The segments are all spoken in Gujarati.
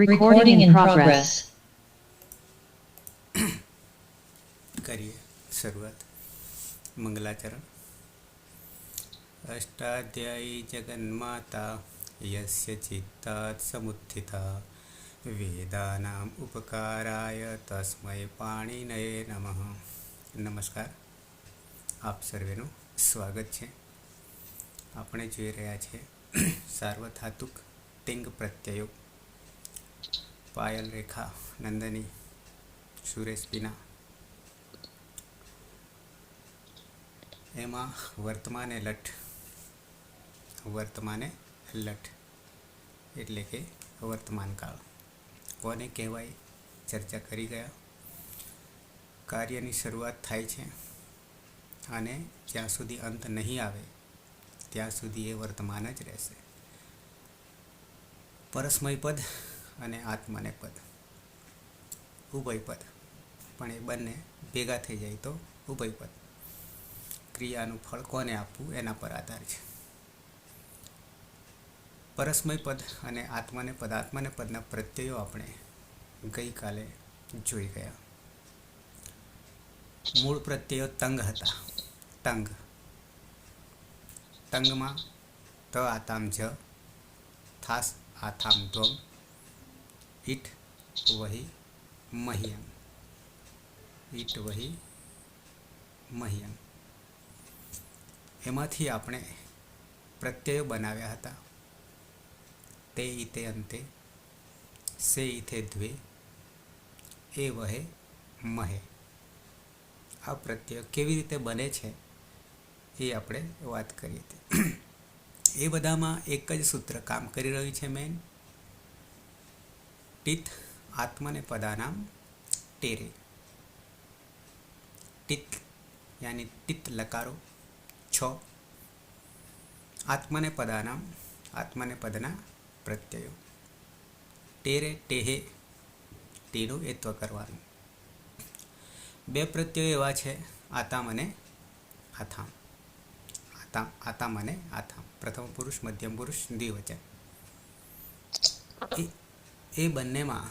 Recording in progress. કરીએ શરૂઆત. મંગલાચરણ. અષ્ટાધ્યાયી જગન્માતા યસ્ય ચિત્તાत् સમુત્થિતા વેદાનામ ઉપકારાય તસ્મૈ પાણિનયે નમઃ. નમસ્કાર, આપ સર્વેનું સ્વાગત છે. આપણે જોઈ રહ્યા છીએ સાર્વધાતુક તિંગ પ્રત્યયો. પાયલ, રેખા, નંદની, સુરેશ, પીના. એમાં વર્તમાને લઠ એટલે કે વર્તમાન કાળ કોને કહેવાય ચર્ચા કરી ગયા. કાર્યની શરૂઆત થાય છે અને જ્યાં સુધી અંત નહીં આવે ત્યાં સુધી એ વર્તમાન જ રહેશે. પરસ્મય પદ અને આત્મનેપદ, ઉભયપદ, પણ એ બંને ભેગા થઈ જાય તો ઉભયપદ. ક્રિયાનું ફળ કોને આપવું એના પર આધાર છે. પરસ્મય પદ અને આત્મનેપદના પ્રત્યયો આપણે ગઈકાલે જોઈ ગયા. મૂળ પ્રત્યયો તંગ હતા. તંગમાં ત આતામ જ, થાસ આથામ ધ્વમ, ઈટ વહી મહ્યમ. એમાંથી આપણે પ્રત્યયો બનાવ્યા હતા. તે ઈતે અંતે, સે ઈથે દ્વે, એ વહે મહે. આ પ્રત્યય કેવી રીતે બને છે એ આપણે વાત કરી હતી. એ બધામાં એક જ સૂત્ર કામ કરી રહ્યું છે. Main ટિત આત્મનેપદાનામ Terre. ટિત યાની ટિત લકારો 6. આત્મનેપદના પ્રત્યયો. ટેરે ટેહે, ટીનું એત્વ કરવાનું. 2 પ્રત્યયો એવા છે, આતામ અને આથામ. આતામ અને આથામ, પ્રથમ પુરુષ, મધ્યમ પુરુષ, દ્વિવચન. એ બંનેમાં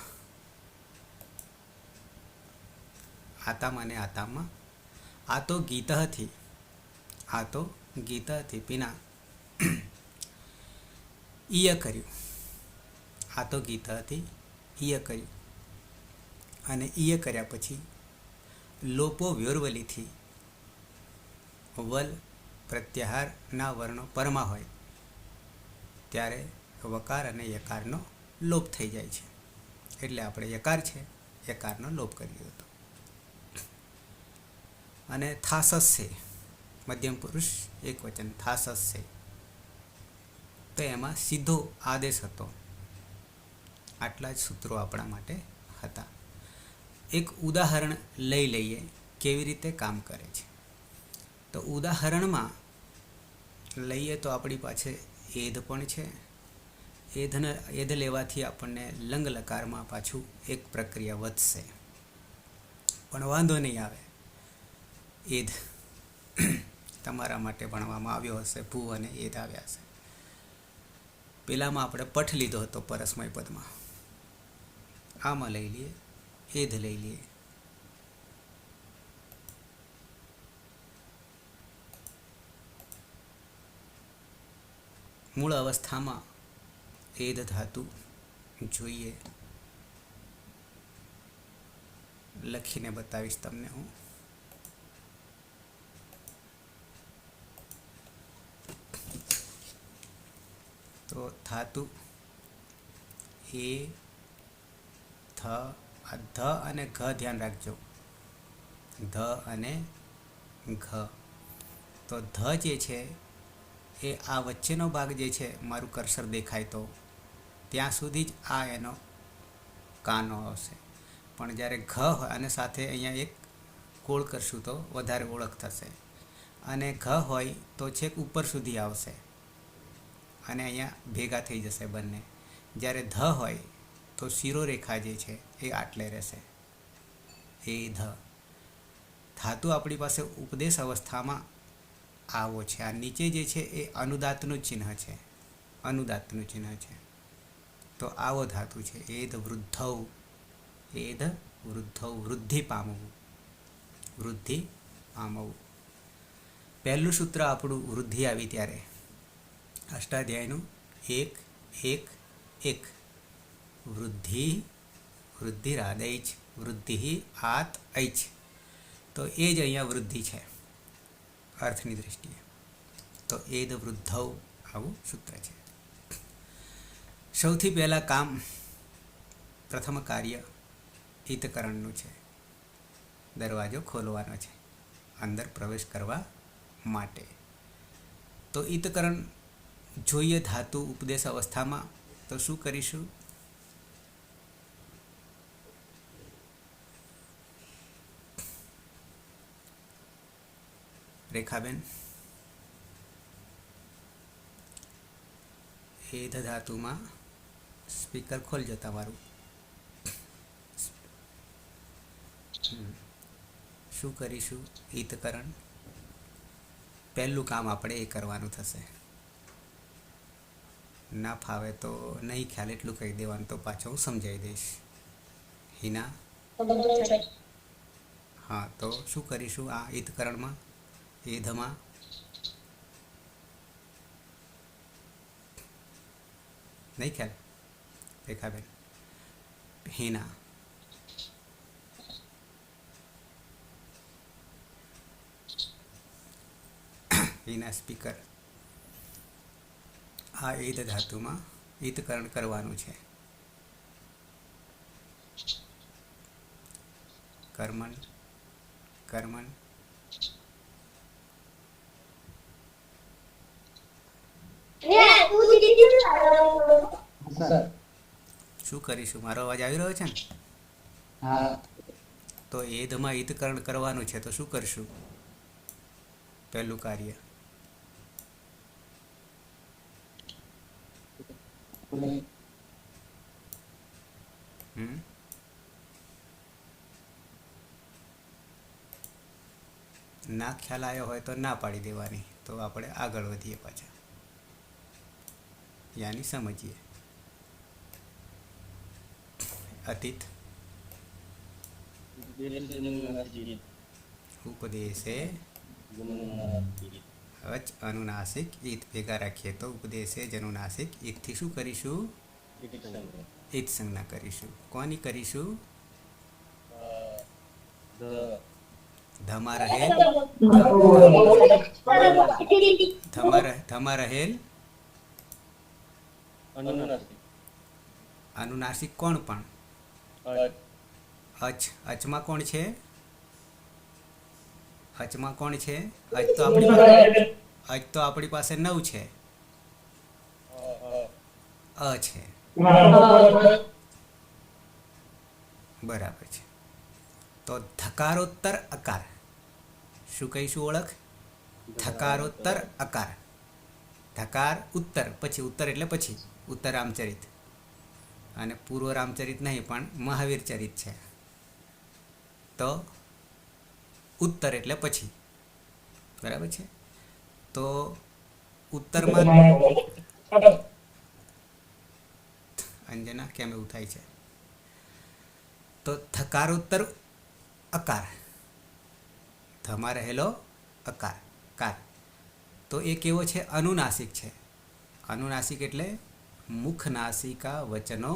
આતામ અને આતામમાં આ તો ગીતથી પીના ઈય કર્યું. આ તો ગીતથી ઈય કર્યું અને ઈય કર્યા પછી લોપો વ્યોરવલીથી વલ પ્રત્યાહારના વર્ણો પરમાં હોય ત્યારે વકાર અને યકારનો લોપ થઈ જાય છે. એટલે આપણે યકાર છે, યકારનો લોપ કરી દીધો હતો. અને થાસસ્સે, મધ્યમ પુરુષ એક વચન, થાસસ્સે, તો એમાં સીધો આદેશ હતો. આટલા જ સૂત્રો આપણા માટે હતા. એક ઉદાહરણ લઈ લઈએ કેવી રીતે કામ કરે છે. તો ઉદાહરણમાં લઈએ તો આપણી પાસે એધ પણ છે. એધ લેવાથી આપણને લંગ લકારમાં પાછું એક પ્રક્રિયા વધશે, પણ વાંધો નહીં આવે. એધ તમારા માટે ભણવામાં આવ્યો હશે, ભૂ અને એધ આવ્યા હશે. પેલામાં આપણે પઠ લીધો હતો પરસ્મય પદમાં. આમાં લઈ લઈએ, એધ લઈ લઈએ. મૂળ અવસ્થામાં એધ ધાતુ જોઈએ. લખીને બતાવીશ તમને હું. તો ધાતુ એ ધ અને ઘ ધ્યાન રાખજો. ધ અને ઘ. તો ધ જે છે એ આ વચ્ચેનો ભાગ જે છે, મારું કર્સર દેખાય તો ત્યાં સુધી જ આ એનો કાનો આવશે. પણ જ્યારે ઘ હોય અને સાથે અહીંયા એક કોળ કરશું તો વધારે ઓળખ થશે. અને ઘ હોય તો છેક ઉપર સુધી આવશે અને અહીંયા ભેગા થઈ જશે બંને. જ્યારે ધ હોય તો શિરોરેખા જે છે એ આટલે રહેશે. એ ધ ધાતુ આપણી પાસે ઉપદેશ અવસ્થામાં આવો છે. આ નીચે જે છે એ અનુદાતનું ચિહ્ન છે. તો આવો ધાતુ છે. એધ વૃદ્ધૌ, એધ વૃદ્ધૌ, વૃદ્ધિ પામવું, વૃદ્ધિ પામવું. પહેલું સૂત્ર આપણું વૃદ્ધિ આવી ત્યારે અષ્ટાધ્યાયનું 1:1:1 વૃદ્ધિ, વૃદ્ધિરાદૈચ, વૃદ્ધિ આત ઐચ. તો એ જ અહીંયા વૃદ્ધિ છે અર્થની દૃષ્ટિએ. તો એદ વૃદ્ધૌ આવું સૂત્ર છે. સૌથી પહેલાં કામ, પ્રથમ કાર્ય હિતકરણનું છે. દરવાજો ખોલવાનો છે અંદર પ્રવેશ કરવા માટે. તો હિતકરણ જોઈએ ધાતુ ઉપદેશ અવસ્થામાં. તો શું કરીશું? રેખાબેન, એધ ધાતુમાં સ્પીકર ખોલજો તમારું. શું કરીશું? હિતકરણ પહેલું કામ આપણે એ કરવાનું થશે. ના ફાવે તો નહીં ખ્યાલ એટલું કહી દેવાનું, તો પાછો હું સમજાવી દઈશ. હિના, હા, તો શું કરીશું આ હિતકરણમાં, એધમાં? નહીં ખ્યાલ? રેખાબેન, હિના, હિના સ્પીકર. આ એધ ધાતુમાં હિતકરણ કરવાનું છે. કર્મણ, કર્મણ, શું કરીશું? મારો અવાજ આવી રહ્યો છે ને? હા. તો એધમાં હિતકરણ કરવાનું છે. તો શું કરશું? પહેલું કાર્ય ના ખ્યાલ આવ્યો હોય તો ના પાડી દેવાની. તો આપણે આગળ વધીએ પાછા, યાની સમજીએ. અતીત ઉપદેશે અચ અનુનાસિક ઈત ભેગા રાખીએ તો ઉપદેશે જ અનુનાસિક ઈતથી શું કરીશું? ઈત સંજ્ઞા કરીશું. કોની કરીશું? ધમા રહેલ, ધમા રહેલ અનુનાસિક કોણ પણ? અચ. અચમાં કોણ છે? અચમાં કોણ છે? અચ તો આપણી પાસે 9 છે. અ છે. બરાબર છે. તો ધકારોત્તર અકાર. શું કહીશું ઓળખ? ધકારોત્તર અકાર. ધકાર ઉત્તર, પછી ઉત્તર એટલે પછી ઉત્તર રામચરિત, અને પૂર્વ રામચરિત નહીં પણ મહાવીર ચરિત છે. તો ઉત્તર એટલે પછી, બરાબર છે. તો ઉત્તરમાં અંજના કેમ એવું થાય છે? તો થકારોત્તર અકાર, ધમા રહેલો અકાર, કાર. તો એ કેવો છે? અનુનાસિક છે. અનુનાસિક એટલે મુખ નાસિકા વચનો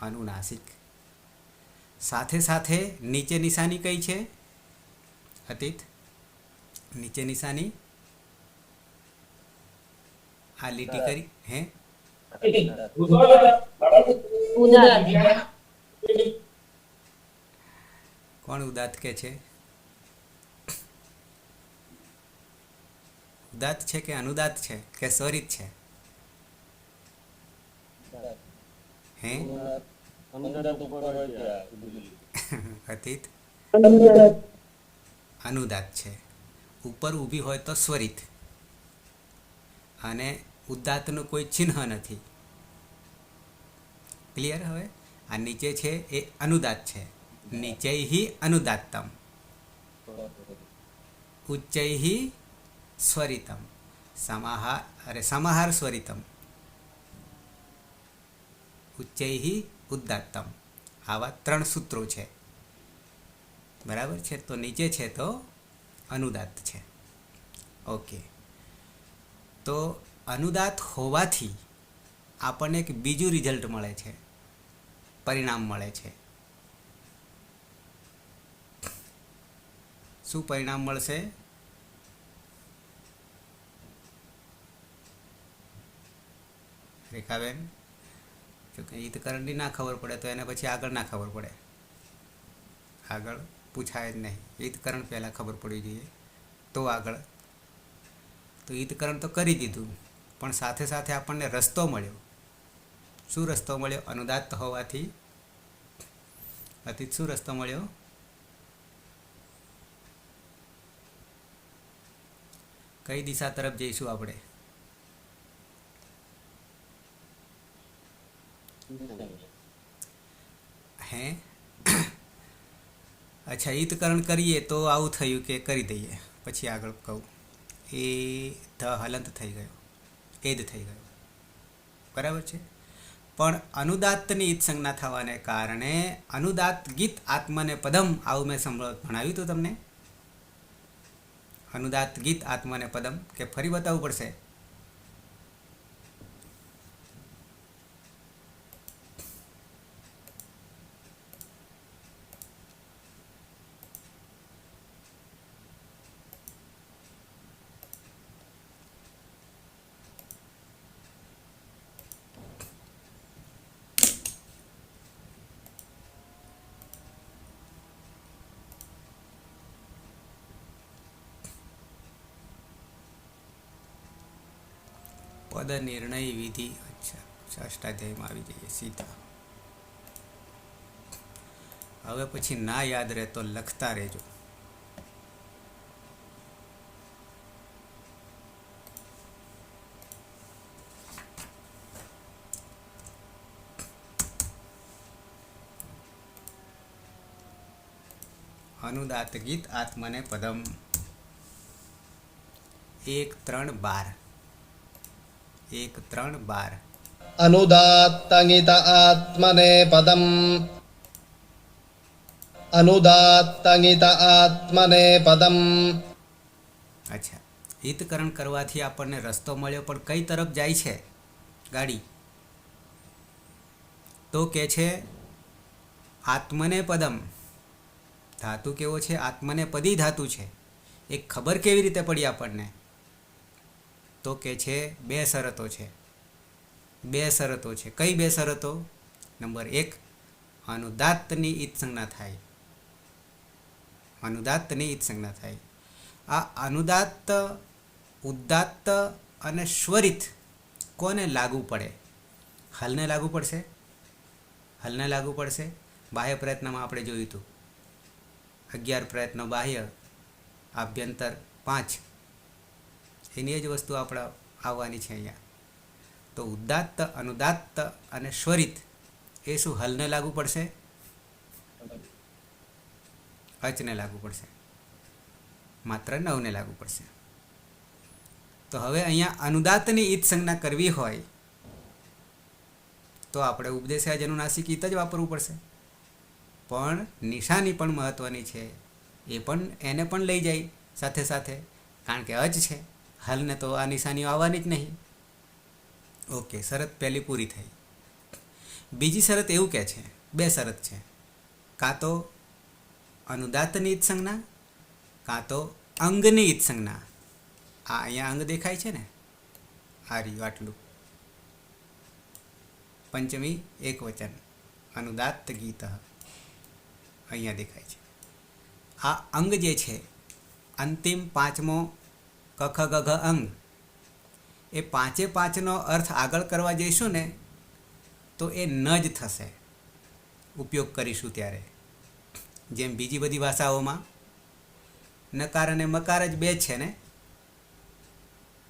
અનુનાસિક. સાથે સાથે નીચે નિશાની કઈ છે? અતીત, નીચે નિશાની આ લીટી કરી હે? કોણ ઉદાત કે છે? ઉદાત છે કે અનુદાત છે કે સ્વરિત છે? હે? અતીત, અનુદાત છે. ઉપર ઊભી હોય તો સ્વરિત, અને ઉદાતનું કોઈ ચિહ્ન નથી. ક્લિયર? હવે આ નીચે છે એ અનુદાત છે. નીચૈહિ અનુદાત્તમ, ઉચ્ચૈહિ સ્વરિતમ, સમાહાર સ્વરિતમ. ઉચ્ચૈઃ ઉદાત્તમ. આવા 3 સૂત્રો છે. બરાબર છે. તો નીચે છે તો અનુદાત્ત છે. ઓકે. તો અનુદાત્ત હોવાથી આપણને એક બીજું રિઝલ્ટ મળે છે, પરિણામ મળે છે. શું પરિણામ મળશે? રેખાબેન, જો કે હિતકરણની ના ખબર પડે તો એને પછી આગળ ના ખબર પડે, આગળ પૂછાય જ નહીં. હિતકરણ પહેલાં ખબર પડવી જોઈએ તો આગળ. તો હિતકરણ તો કરી દીધું, પણ સાથે સાથે આપણને રસ્તો મળ્યો. શું રસ્તો મળ્યો? અનુદાત્ત હોવાથી અતીત શું રસ્તો મળ્યો? કઈ દિશા તરફ જઈશું આપણે? હે અચ્છા, હિતકરણ કરીએ તો આવું થયું કે કરી દઈએ, પછી આગળ કહું. એ ધ હલંત થઈ ગયો, એ જ થઈ ગયો. બરાબર છે. પણ અનુદાત્તની ઈત્સંજ્ઞા થવાને કારણે અનુદાત્ત ગીત આત્મને પદમ, આવું મેં ભણાવ્યું હતું તમને. અનુદાત્ત ગીત આત્મને પદમ, કે ફરી બતાવવું પડશે? પદ નિર્ણય વિધિ. અચ્છા, અષ્ટાધ્યાયમાં આવી જઈએ સીધા. હવે પછી ના યાદ રહે તો લખતા રહેજો. અનુદાત્ત ગીત આત્મને પદમ 1-3-12. 1-3-12. अनुदात्तगित आत्मने पदम्. अनुदात्तगित आत्मने पदम्. અચ્છા, હિતકરણ કરવાથી આપણને રસ્તો મળ્યો, પણ કઈ તરફ જાય છે ગાડી? તો કે છે આત્મને પદમ. ધાતુ કેવો છે? આત્મને પદી ધાતુ છે. એક ખબર કેવી રીતે પડી આપણને? તો કે છે 2 શરતો છે. 2 શરતો છે. કઈ 2 શરતો? નંબર 1, અનુદાત્તની ઈત્સંજ્ઞા થાય. અનુદાત્તની ઈત્સંજ્ઞા થાય. આ અનુદાત્ત, ઉદાત્ત અને સ્વરિત કોને લાગુ પડે? હલને લાગુ પડશે. હલને લાગુ પડશે. બાહ્ય પ્રયત્નમાં આપણે જોયું હતું 11 પ્રયત્નો બાહ્ય, આભ્યંતર 5. એની જ વસ્તુ આપણે આવવાની છે અહીંયા. તો ઉદાત્ત, અનુદાત્ત અને સ્વરિત એ શું હલને લાગુ પડશે? અચને લાગુ પડશે. માત્ર 9ને લાગુ પડશે. તો હવે અહીંયા અનુદાત્તની ઈત્સંજ્ઞા કરવી હોય તો આપણે ઉપદેશાજનુનાસિક ઈત જ વાપરવું પડશે. પણ નિશાની પણ મહત્ત્વની છે. એ પણ એને પણ લઈ જાય સાથે સાથે, કારણ કે અચ છે. હલને તો આ નિશાનીઓ આવવાની જ નહીં. ઓકે, શરત પહેલી પૂરી થઈ. બીજી શરત એવું કહે છે, 2 શરત છે. કાં તો અનુદાત્તની ઈત્સંજ્ઞા, કાં તો અંગની ઈત્સંજ્ઞા. આ અહીંયા અંગ દેખાય છે ને, આ રહ્યું આટલું. પંચમી એકવચન અનુદાત્ત ગીત અહીંયા દેખાય છે. આ અંગ જે છે, અંતિમ 5મો કખ ગઘ અંગ, એ 5-5નો અર્થ આગળ કરવા જઈશું ને તો એ ન જ થશે ઉપયોગ કરીશું ત્યારે. જેમ બીજી બધી ભાષાઓમાં નકાર અને મકાર જ 2 છે ને,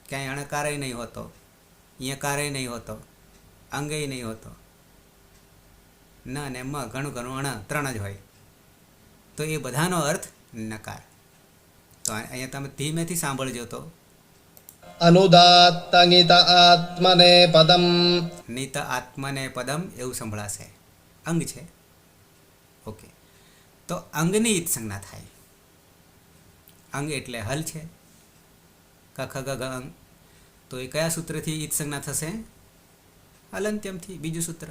ક્યાંય અણકારય નહીં હોતો, યકારય નહીં હોતો, અંગય નહીં હોતો. ન અને મ, ઘણું ઘણું અણ 3 જ હોય. તો એ બધાનો અર્થ નકાર. તો અહીંયા તમે ધીમેથી સાંભળજો. તો अनुदात्तङित आत्मने पदम् નિત આત્મને પદમ એવું સંભળાશે. અંગ છે. ઓકે, તો અંગની ઈત સંજ્ઞા થાય. અંગ એટલે હલ છે. કખ ગ ઘ અંગ. તો એ કયા સૂત્રથી ઈત સંજ્ઞા થશે? હલંત્યમથી. બીજું સૂત્ર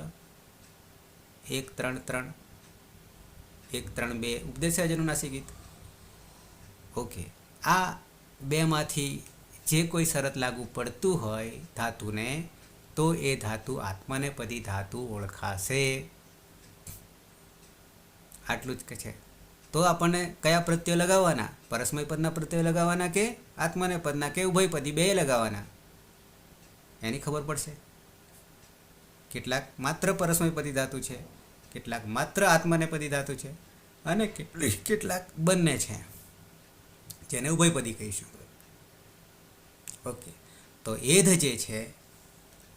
1 3 3 1 3 2 ઉપદેશે અજનુનાસિક ઈત. ઓકે, આ બેમાંથી જે કોઈ શરત લાગુ પડતું હોય ધાતુને, તો એ ધાતુ આત્મનેપદી ધાતુ ઓળખાશે. આટલું જ કે છે. તો આપણને કયા પ્રત્યય લગાવવાના? પરસ્મય પદના પ્રત્યય લગાવવાના કે આત્મનેપદના કે ઉભયપદી બે લગાવવાના? એની ખબર પડશે. કેટલાક માત્ર પરસ્મયપદી ધાતુ છે, કેટલાક માત્ર આત્મનેપદી ધાતુ છે, અને કેટલાક બંને છે, જેને ઉભયપદી કહીશું. ઓકે, તો એધ જે છે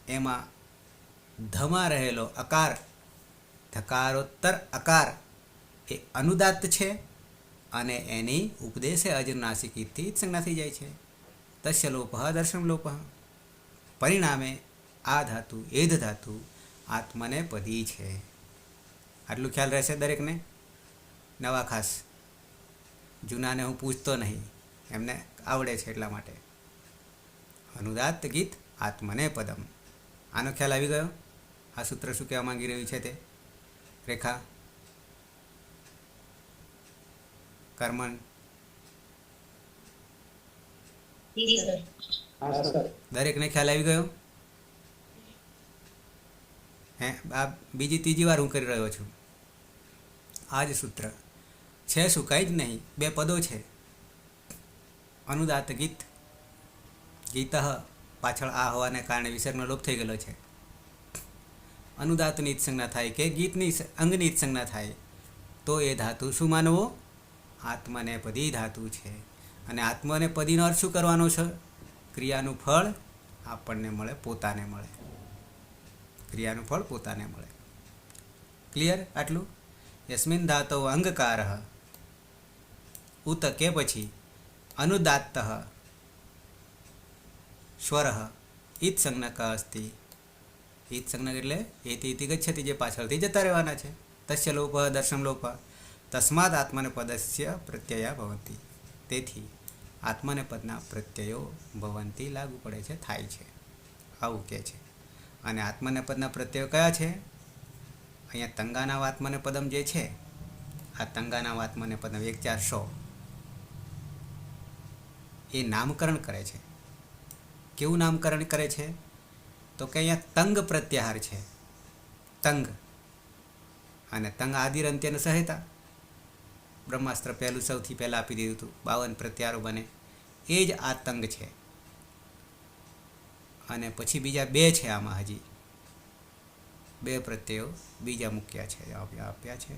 એમાં ધમાં રહેલો અકાર, ધકારોત્તર અકાર એ અનુદાત્ત છે, અને એની ઉપદેશે અજનુનાસિક ઈતથી સંજ્ઞા થઈ જાય છે. તસ્ય લોપઃ દર્શનમ લોપઃ. પરિણામે આ ધાતુ એધ ધાતુ આત્મનેપદી છે. આટલું ખ્યાલ રહેશે દરેકને. નવા ખાસ, જૂનાને હું પૂછતો નહીં, એમને આવડે છે એટલા માટે. અનુદાત્ત ગીત આત્મનેપદમ. આનો ખ્યાલ આવી ગયો? આ સૂત્ર શું કહેવા માંગી રહ્યું છે તે? રેખા, કર્મણ, દરેકને ખ્યાલ આવી ગયો? હે, આ બીજી ત્રીજી વાર હું કરી રહ્યો છું. આ જ સૂત્ર છે. શું કંઈ જ નહીં, બે પદો છે. અનુદાત્ત ગીત. ગીત પાછળ આ હોવાને કારણે વિસર્ગનો લોપ થઈ ગયેલો છે. અનુદાત્તની ઈત સંજ્ઞા થાય કે ગીતની અંગની ઈત સંજ્ઞા થાય, તો એ ધાતુ શું માનવો? આત્મનેપદી ધાતુ છે. અને આત્મનેપદીનો અર્થ શું કરવાનો છે? ક્રિયાનું ફળ આપણને મળે, પોતાને મળે. ક્રિયાનું ફળ પોતાને મળે. ક્લિયર? આટલું. યસ્મિન ધાતો અંગકાર ઉત કે પછી અનુદાત્ત સ્વર ઈત સંજ્ઞક અસ્તિ. ઈત સંજ્ઞક એટલે એથી ઇતિ ગચ્છતિ, જે પાછળથી જતા રહેવાના છે. તસ્ય લોપ દર્શન લોપ તસ્માદ આત્મનેપદસ્ય પ્રત્યયા ભવંતિ. તેથી આત્મનેપદના પ્રત્યયો ભવંતિ લાગુ પડે છે, થાય છે, આવું કહે છે. અને આત્મનેપદના પ્રત્યયો કયા છે? અહીંયા તંગાના આત્મનેપદમ જે છે, આ તંગાના આત્મનેપદમ 1 4 100 એ નામકરણ કરે છે. કેવું નામકરણ કરે છે? તો કે અહીંયા તંગ પ્રત્યાહાર છે. તંગ અને તંગ આદિર અંત્યને સહેતા. બ્રહ્માસ્ત્ર પહેલું સૌથી પહેલાં આપી દીધું હતું. 52 પ્રત્યાહારો બને, એ જ આ તંગ છે. અને પછી બીજા બે છે, આમાં હજી 2 પ્રત્યયો બીજા મૂક્યા છે, આપ્યા છે.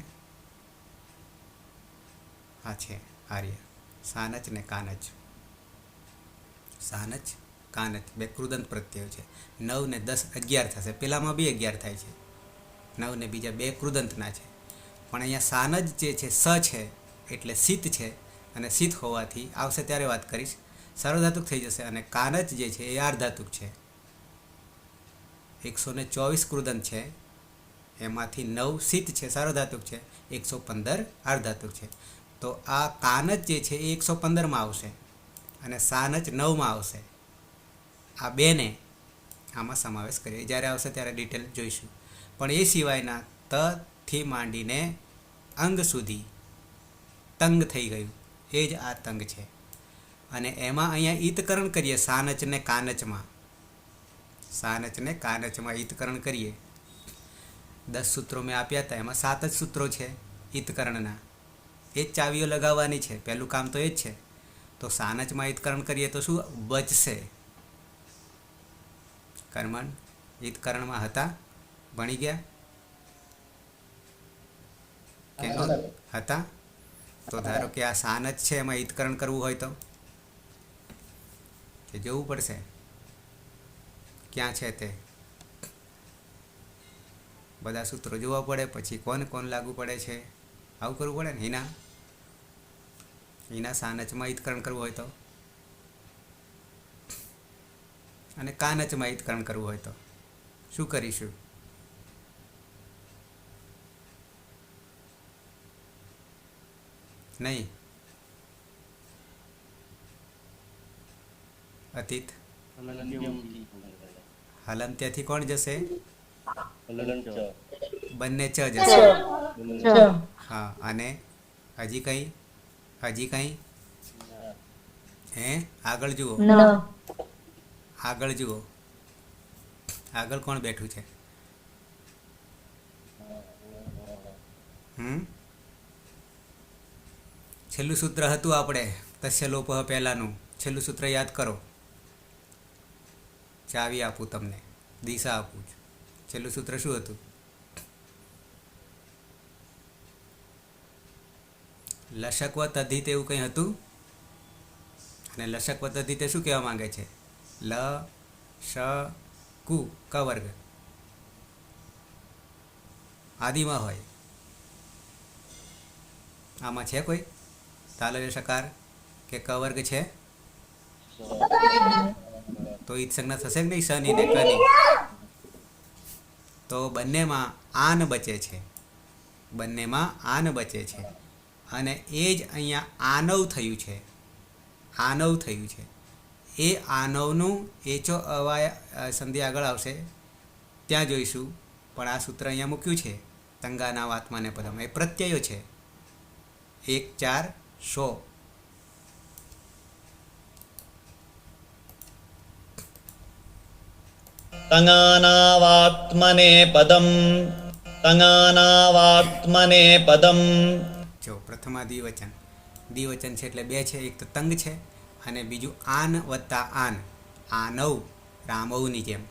હા છે, આર્ય સાનચ ને કાનચ. સાનચ કાનચ 2 કૃદંત પ્રત્યયો છે. 9 ને 10 11 થશે. પેલામાં બી 11 થાય છે. 9 ને બીજા 2 કૃદંતના છે. પણ અહીંયા સાનજ જે છે સ છે એટલે શીત છે, અને શીત હોવાથી આવશે ત્યારે વાત કરીશ, સાર્વધાતુક થઈ જશે. અને કાનચ જે છે એ આર્ધાતુક છે. 124 કૃદંત છે, એમાંથી 9 શીત છે, સાર્વધાતુક છે, 115 આર્ધાતુક છે. તો આ કાનચ જે છે એ 115માં આવશે, અને સાનચ 9માં આવશે. આ બેને આમાં સમાવેશ કરીએ. જ્યારે આવશે ત્યારે ડિટેલ જોઈશું. પણ એ સિવાયના તથી માંડીને અંગ સુધી તંગ થઈ ગયું, એ જ આ તંગ છે. અને એમાં અહીંયા ઈતકરણ કરીએ સાનચને કાનચમાં. સાનચને કાનચમાં ઈતકરણ કરીએ. 10 સૂત્રો મેં આપ્યા હતા, એમાં 7 જ સૂત્રો છે ઈતકરણના. એ જ ચાવીઓ લગાવવાની છે. પહેલું કામ તો એ જ છે. તો સાનચમાં ઈતકરણ કરીએ તો શું બચશે? કર્મણ ઈતકરણમાં હતા, ભણી ગયા કે હતા? તો ધારો કે આ સાનચ છે, એમાં ઈતકરણ કરવું હોય તો કે જોવું પડશે ક્યાં છે તે. બધા સૂત્રો જોવા પડે, પછી કોણ લાગુ પડે છે, આવું કરવું પડે ને. હિના સાનચમાં ઈતકરણ કરવું હોય તો અને કાનચમાં ઈતકરણ કરવું હોય તો શું કરીશું? નહીં. અતીત હલંત્યથી કોણ જશે? બંને ચ જશે. હા, અને હજી કંઈ હે? આગળ જુઓ, આગળ જુઓ, આગળ કોણ બેઠું છે? છેલ્લું સૂત્ર હતું આપણે તસ્ય લોપઃ પહેલાંનું. છેલ્લું સૂત્ર યાદ કરો. ચાવી આપું તમને, દિશા આપું છું. છેલ્લું સૂત્ર શું હતું? લશકવત અધિત એવું કંઈ હતું. અને લશકવત અધિત શું કહેવા માંગે છે? લ શ કુ ક વર્ગ આદિમાં હોય. આમાં છે કોઈ તાલવ્ય સકાર કે ક વર્ગ છે? તો ઈત સંજ્ઞા થશે કે નહીં? શની ને કની. તો બંનેમાં આન બચે છે. બંનેમાં આન બચે છે. અને એ જ અહીંયા આનવ થયું છે. આનવ થયું છે. એ આનવનું એચો અવાય સંધિ આગળ આવશે ત્યાં જોઈશું. પણ આ સૂત્ર અહીંયા મૂક્યું છે તંગાના આત્માને પદમ. એ પ્રત્યયો છે. 1 4 100. તંગાનાવાત્મને પદમ તંગાનાવાત્મને પદમ. જો પ્રથમા દ્વિવચન. દ્વિવચન છે એટલે બે છે. એક તો તંગ છે અને બીજું આન વત્તા આન. આનવ રામવની જેમ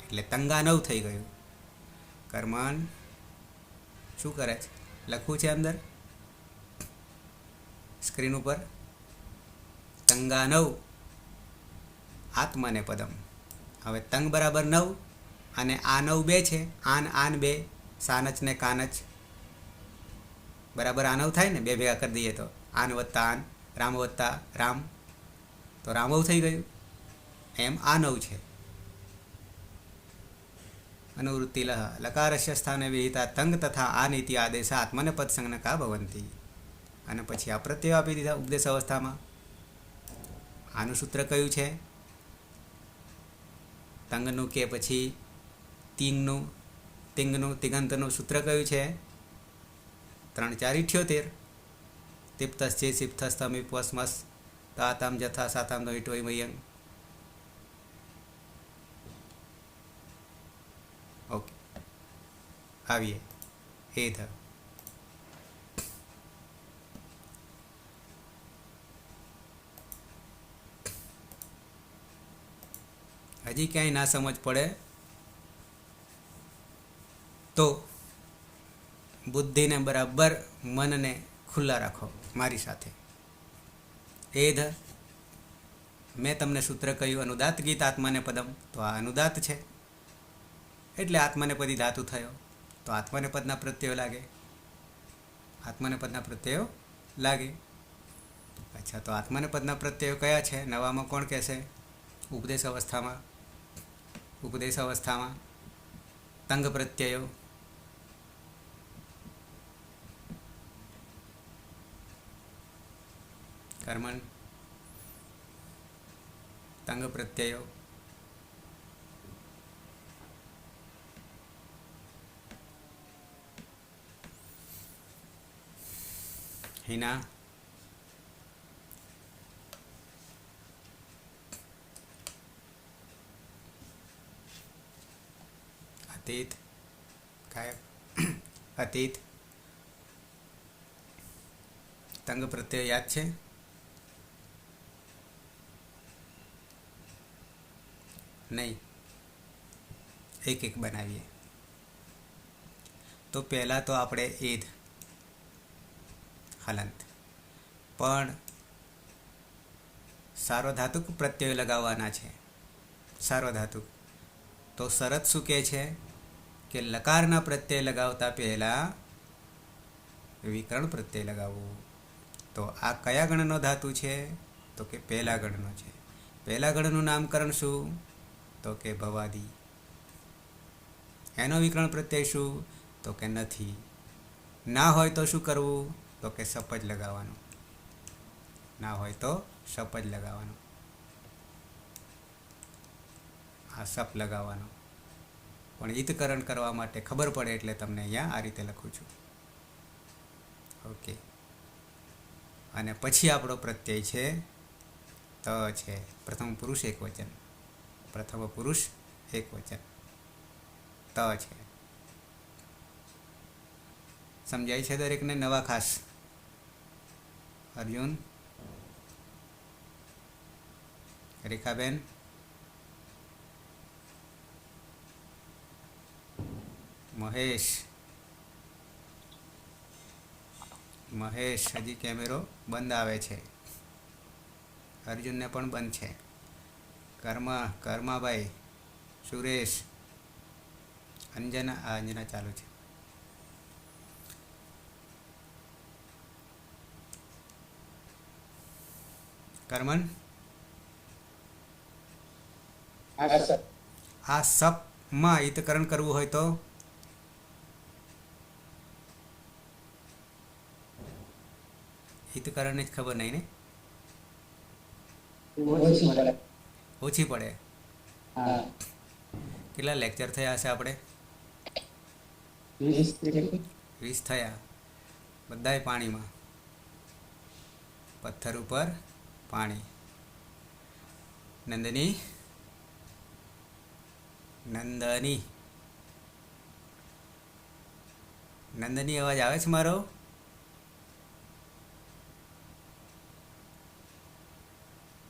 એટલે તંગાનવ થઈ ગયું. કર્મન શું કરે છે? લખવું છે અંદર સ્ક્રીન ઉપર તંગાનવ આત્મને પદમ. હવે તંગ બરાબર 9 અને આ 9 બે છે. આન 2 સાનચ ને કાનચ બરાબર આનવ થાય ને. બે ભેગા કરી દઈએ તો આન વત્તા આન, રામ વત્તા રામ, તો રામવ થઈ ગયું. એમ આનવ છે. અનુવૃત્તિ લહ લકારસ્ય સ્થાને વિહિતા તંગ તથા આ નીતિ આદેશ આત્મને પદ સંજ્ઞકા ભવંતી. અને પછી આ પ્રત્યય આપી દીધા ઉપદેશ અવસ્થામાં. આનું સૂત્ર કયું છે? તંગનું કે પછી તિંગનું તિગંતનું સૂત્ર કયું છે? 3 4 78. તિપ્તશ્ચે સિપ્તસ્તમિપસ્મસ તાતામ જથા સાતામ નો હિટોય મયંગ. ઓકે, આવીએ એધ. હજી ક્યાંય ના સમજ પડે તો બુદ્ધિને બરાબર મનને ખુલ્લા રાખો મારી સાથે. એધ મેં તમને સૂત્ર કહ્યું અનુદાત ગીત આત્માને પદમ. તો આ અનુદાત છે એટલે આત્માને પદી ધાતુ થયો. તો આત્માને પદના પ્રત્યયો લાગે. આત્માને પદના પ્રત્યયો લાગે. અચ્છા, તો આત્માને પદના પ્રત્યયો કયા છે? નવામાં કોણ કહેશે? ઉપદેશ અવસ્થામાં. ઉપદેશ અવસ્થામાં તંગ પ્રત્યયો. કર્મણ તંગ પ્રત્યયો. હિના અતીત કાયક અતીત તંગ પ્રત્યય યાદ છે? નહીં. એક એક બનાવીએ. તો પહેલાં તો આપણે એધ હલંત પણ સારો ધાતુક પ્રત્યય લગાવવાના છે. સારો ધાતુક તો શરત શું કહે છે કે લકારના પ્રત્યય લગાવતા પહેલાં વિકરણ પ્રત્યય લગાવવું. તો આ કયા ગણનો ધાતુ છે? તો કે પહેલા ગણનો છે. પહેલા ગણનું નામકરણ શું? તો કે ભવાદી. એનો વિકરણ પ્રત્યય શું? તો કે નથી. ના હોય તો શું કરવું? તો કે સપ જ લગાવવાનું. ના હોય તો સપ જ લગાવવાનો. આ સપ લગાવવાનો. પણ ઈતકરણ કરવા માટે ખબર પડે એટલે તમને અહીંયા આ રીતે લખું છું. ઓકે. અને પછી આપણો પ્રત્યય છે ત છે. પ્રથમ પુરુષ એક વચન. પ્રથમ પુરુષ એક વચન ત છે. સમજાય છે દરેકને? નવા ખાસ અર્જુન, રેખાબેન, મહેશ, હજી કેમેરો બંધ આવે છે. અર્જુનને પણ બંધ છે. કર્માભાઈ, સુરેશ, અંજના ચાલુ છે. કર્મન, આ સપમાં હિતકરણ કરવું હોય તો હિતકરણ જ ખબર નહીં ને? ઓછી પડે. કેટલા લેક્ચર થયા હશે આપણે? 20 થયા. બધાય પાણીમાં. પથ્થર ઉપર પાણી. નંદની અવાજ આવે છે મારો?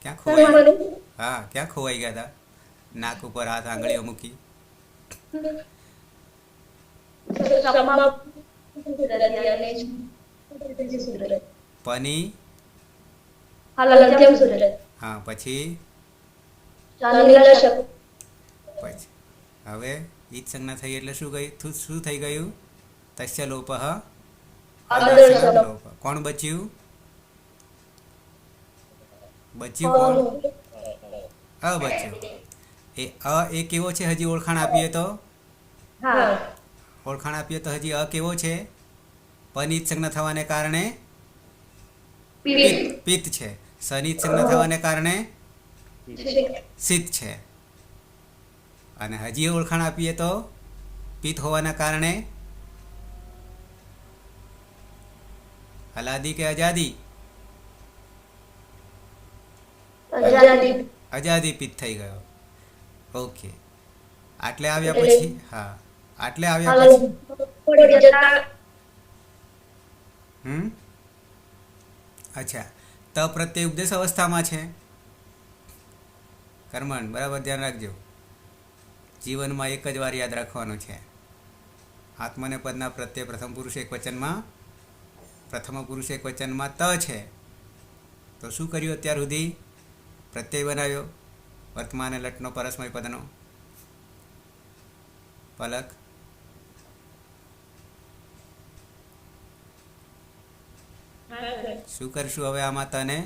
ક્યાં ખોવાઈ? હા, ક્યાં ખોવાઈ ગયા હતા? નાક ઉપર હાથ આંગળીઓ મૂકી. પની. હા, પછી હવે ઈજ સંજ્ઞા થઈ એટલે શું થઈ ગયું? તસ્ય લોપઃ આદર્શનમ લોપ. કોણ બચ્યું? કોણ? અ બચ્યું. એ કેવો છે? હજી ઓળખાણ આપીએ તો હજી અ કેવો છે? પની સંજ્ઞા થવાને કારણે પિત્ત છે. સની સંજ્ઞા થવાને કારણે સિત છે. અને હજી ઓળખાણ આપીએ તો પિત્ત હોવાના કારણે હલાદી કે અજાદી? અજાદી પિત્ત થઈ ગયો. ઓકે. આટલે આવ્યા પછી અચ્છા. ત પ્રત્યય ઉપદેશ અવસ્થામાં છે. કર્મણ, બરાબર ધ્યાન રાખજો. જીવનમાં એક જ વાર યાદ રાખવાનું છે. આત્મને પદના પ્રત્યય પ્રથમ પુરુષ એક વચનમાં ત છે. તો શું કર્યું અત્યાર સુધી? પ્રત્યય બનાવ્યો. વર્તમાન લટનો પરસ્મય પદનો. પલક, શું કરશું હવે આમાં? તને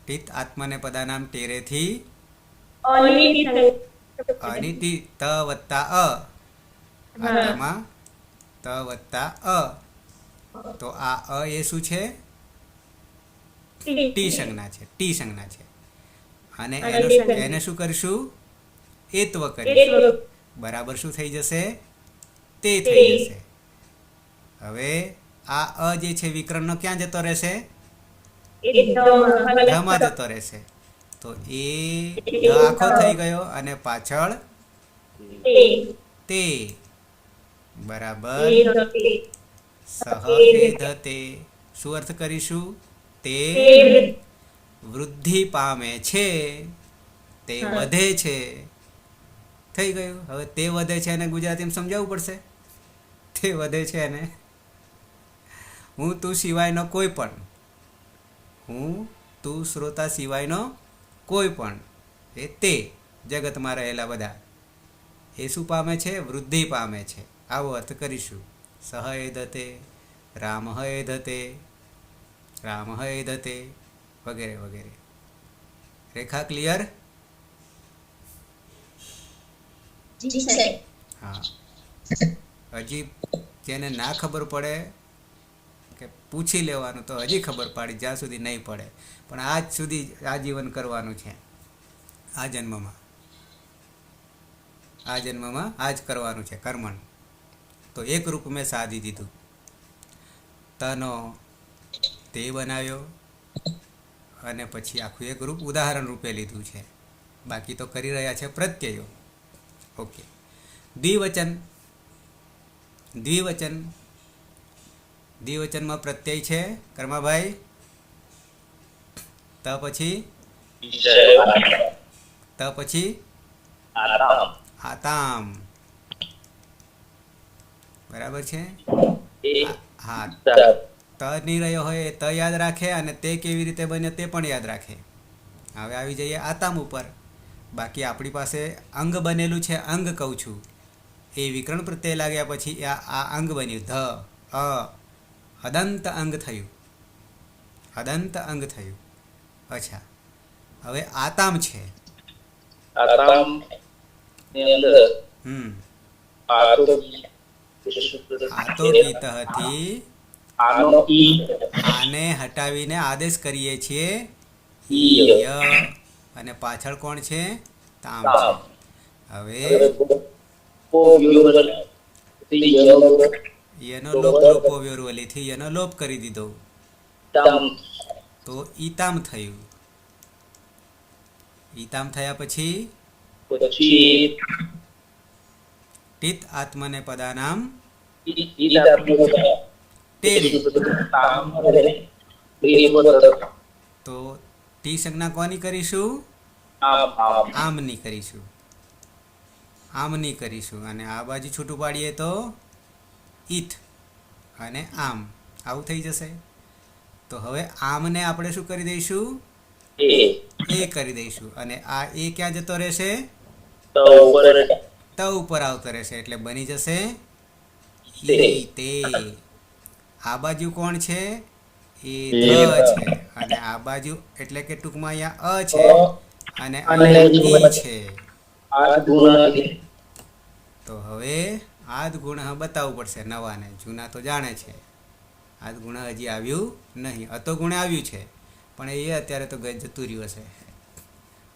પિત આત્મને પદાનામ ટેરેથી અનિતિ ત વત્તા અ. આત્મા ત વત્તા અ. તો આ અ એ શું છે? ટી સંજ્ઞા છે. અને એને શું કરીશું? એત્વ કરીશું. બરાબર શું થઈ જશે? તે થઈ જશે. હવે આ અ જે છે વિકરણનો ક્યાં જતો રહેશે? ધમાં જતો રહેશે. તો એ આખો થઈ ગયો અને પાછળ તે. બરાબર. સહએધતે. શું અર્થ કરીશું? તે વૃદ્ધિ પામે છે, તે વધે છે. થઈ ગયું. હવે તે વધે છે અને ગુજરાતીમાં સમજાવવું પડશે. તે વધે છે અને હું તું સિવાયનો કોઈ પણ. હું તું શ્રોતા સિવાયનો કોઈ પણ. એ તે જગતમાં રહેલા બધા. એ શું પામે છે? વૃદ્ધિ પામે છે. આવો અર્થ કરીશું. સહ એધતે, રામ એધતે, રામ એધતે, વગેરે વગેરે. રેખા ક્લિયર? હા. હજી જેને ના ખબર પડે કે પૂછી લેવાનું, તો હજી ખબર પાડી, જ્યાં સુધી નહીં પડે. પણ આજ સુધી આજીવન કરવાનું છે. આ જન્મમાં આ જ કરવાનું છે કર્મણ. તો એક રૂપ મેં સાધી દીધું. તનો તે બનાવ્યો અને પછી આખું એક રૂપ ઉદાહરણ રૂપે લીધું છે. બાકી તો કરી રહ્યા છે પ્રત્યયો. ઓકે. દ્વિવચન. દ્વિવચનમાં પ્રત્યય છે કર્માભાઈ. પછી આતામ. બરાબર છે. હા. ત નહીં રહ્યો હોય એ ત યાદ રાખે, અને તે કેવી રીતે બને તે પણ યાદ રાખે. હવે આવી જઈએ આતામ ઉપર. બાકી આપણી પાસે અંગ બનેલું છે. અંગ કહું છું એ વિકરણ પ્રત્યય લાગ્યા પછી આ અંગ બન્યું. ધ અ હદંત અંગ થયું. હદંત અંગ થયું. અચ્છા, હવે આતામ છે. આતો ગીત હતી. આને હટાવીને આદેશ કરીએ છીએ ઈય, અને પાછળ કોણ છે? તામ છે. હવે યનો લોપ લોપો વ્યોરવલીથી યનો લોપ કરી દીધો, તો ઈતામ થયું. ઈતામ થયા પછી ટીત આત્મને પદાનામ ટેરે. તો ટી સંજ્ઞા કોની કરીશું? આમની કરીશું. આમની કરીશું. અને આ બાજુ છૂટું પાડીએ તો ઈથ અને આમ. આવું થઈ જશે. તો હવે આમને આપણે શું કરી દઈશું? એ કરી દઈશું. અને આ એ ક્યાં જતો રહેશે? ત ઉપર આવતો રહેશે. એટલે બની જશે ઈ તે. આ બાજુ કોણ છે? એ ધ છે. અને આ બાજુ એટલે કે ટૂંકમાં અહીંયા અ છે અને અહીંયા ઈ છે. તો હવે આદ ગુણ બતાવવું પડશે નવાને. જૂના તો જાણે છે. આદ ગુણ હજી આવ્યું નહીં. અતો ગુણ આવ્યું છે, પણ એ અત્યારે તો જતું રહ્યું હશે.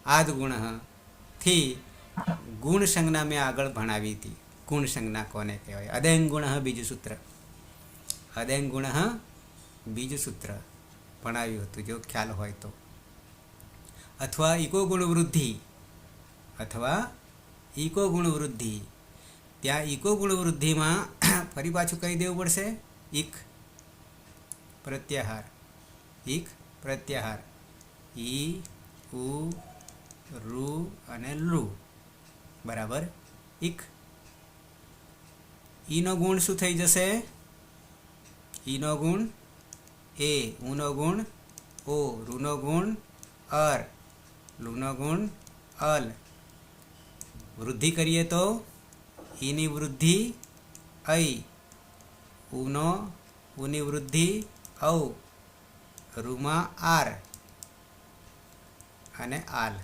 આદ ગુણ થી ગુણ સંજ્ઞા મેં આગળ ભણાવી હતી. ગુણ સંજ્ઞા કોને કહેવાય? અદેંગ ગુણ બીજું સૂત્ર. અદેંગ ગુણ બીજું સૂત્ર ભણાવ્યું હતું, જો ખ્યાલ હોય તો. અથવા ઇકો ગુણ વૃદ્ધિ. ત્યાં ઇકો ગુણ વૃદ્ધિમાં ફરી પાછું કહી દેવું પડશે. ઇક પ્રત્યાહાર. ઈ ઉ રૂ અને લુ. બરાબર. ઇક. ઈનો ગુણ શું થઈ જશે? ઈનો ગુણ એ, ઉનો ગુણ ઓ, રૂનો ગુણ અર, લુનો ગુણ અલ. વૃદ્ધિ કરીએ તો ઈની વૃદ્ધિ ઐ, ઉની વૃદ્ધિ ઔ, રૂમાં આર અને આલ.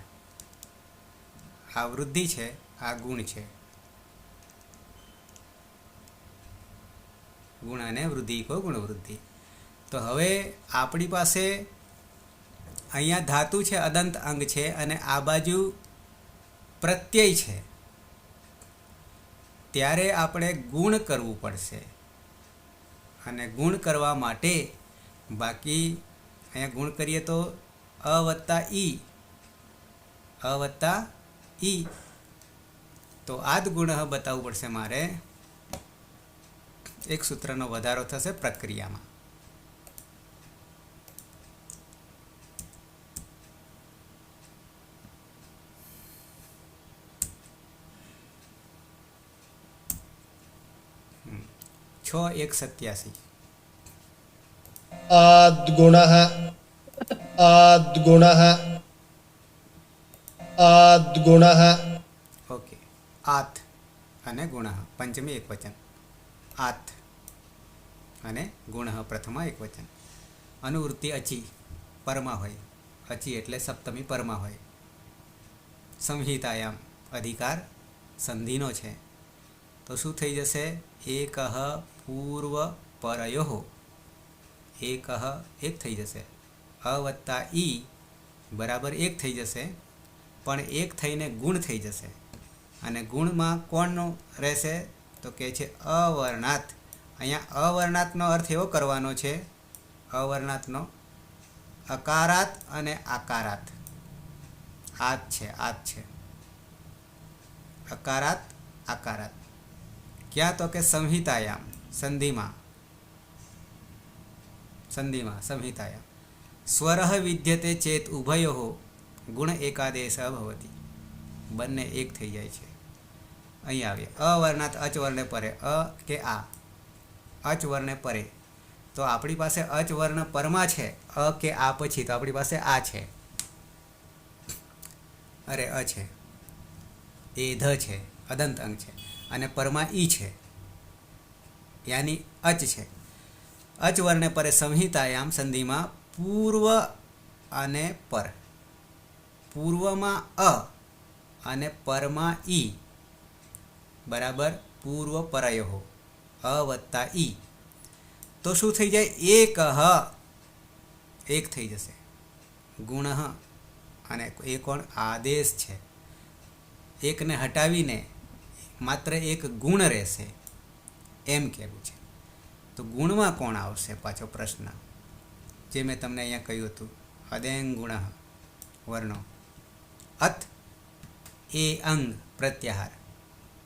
આ વૃદ્ધિ છે, આ ગુણ છે. ગુણ અને વૃદ્ધિ કો ગુણ વૃદ્ધિ. તો હવે આપણી પાસે અહીંયા ધાતુ છે, અદંત અંગ છે, અને આ બાજુ પ્રત્યય છે. ત્યારે આપણે ગુણ કરવું પડશે. અને ગુણ કરવા માટે બાકી અહીંયા ગુણ કરીએ તો અ વત્તા ઈ. તો આ જ ગુણ બતાવવું પડશે મારે. એક સૂત્રનો વધારો થશે પ્રક્રિયામાં. છ 187. आद्गुणः ઓકે. આત અને ગુણ પંચમી એકવચન. આથ અને ગુણ પ્રથમા એકવચન. અનુવૃત્તિ અચી પરમાં હોય. અચી એટલે સપ્તમી પરમાં હોય. સંહિતાયામ અધિકાર સંધિનો છે. તો શું થઈ જશે? એક પૂર્વ પરયો. એક એક થઈ જશે. અ વત્તા ઈ બરાબર એક થઈ જશે. પણ એક થઈને ગુણ થઈ જશે. અને ગુણમાં કોણનું રહેશે? તો કહે છે અવર્ણાત. અહીંયા અવર્ણાતનો અર્થ એવો કરવાનો છે, અવર્ણાતનો અકારાત અને આકારાત. આત છે, આત છે. અકારાત આકારાત. ક્યાં? તો કે સંહિતાયામ, સંધિમાં. સંધિમાં સંહિતાયામ. સ્વર વિદ્યતે ચેત ઉભયો ગુણ એકાદેશ ભવતી. બંને એક થઈ જાય છે. અહીં આવીએ અવર્ણાત અચવર્ણે પરે. અ કે આ અચવર્ણે પરે. તો આપણી પાસે અચવર્ણ પરમાં છે. અ કે આ પછી તો આપણી પાસે આ છે. અરે અ છે, એ ધ છે, અદંત અંગ છે. અને પરમાં ઈ છે, યાની અચ છે. અચવર્ણે પરે સંહિતાયામ સંધિમાં પૂર્વ અને પર. પૂર્વમાં અ અને પરમાં ઈ બરાબર પૂર્વ પરયો. અ વત્તા ઈ. તો શું થઈ જાય? એક થઈ જશે. ગુણ અને એ કોણ? આદેશ છે. એકને હટાવીને માત્ર એક ગુણ રહેશે એમ કહેવું છે. તો ગુણમાં કોણ આવશે? પાછો પ્રશ્ન જે મેં તમને અહીંયા કહ્યું હતું. અદેંગ ગુણ વર્ણો. અત એ અંગ પ્રત્યાહાર.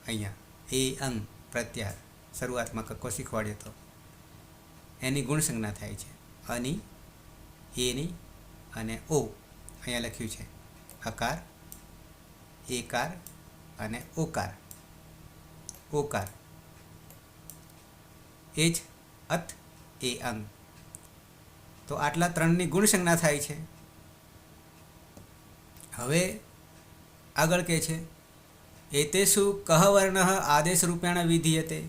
અહીંયા એ અંગ પ્રત્યાહાર શરૂઆતમાં કક્કો શીખવાડ્યો હતો. એની ગુણ સંજ્ઞા થાય છે. અની, એની અને ઓ. અહીંયા લખ્યું છે અકાર, એકાર અને ઓકાર. ઓકાર એ જ અત એ અંગ. તો આટલા ત્રણની ગુણ સંજ્ઞા થાય છે. હવે આગળ કહે છે એતેષુ કહ વર્ણ આદેશ રૂપેણ વિધીયતે.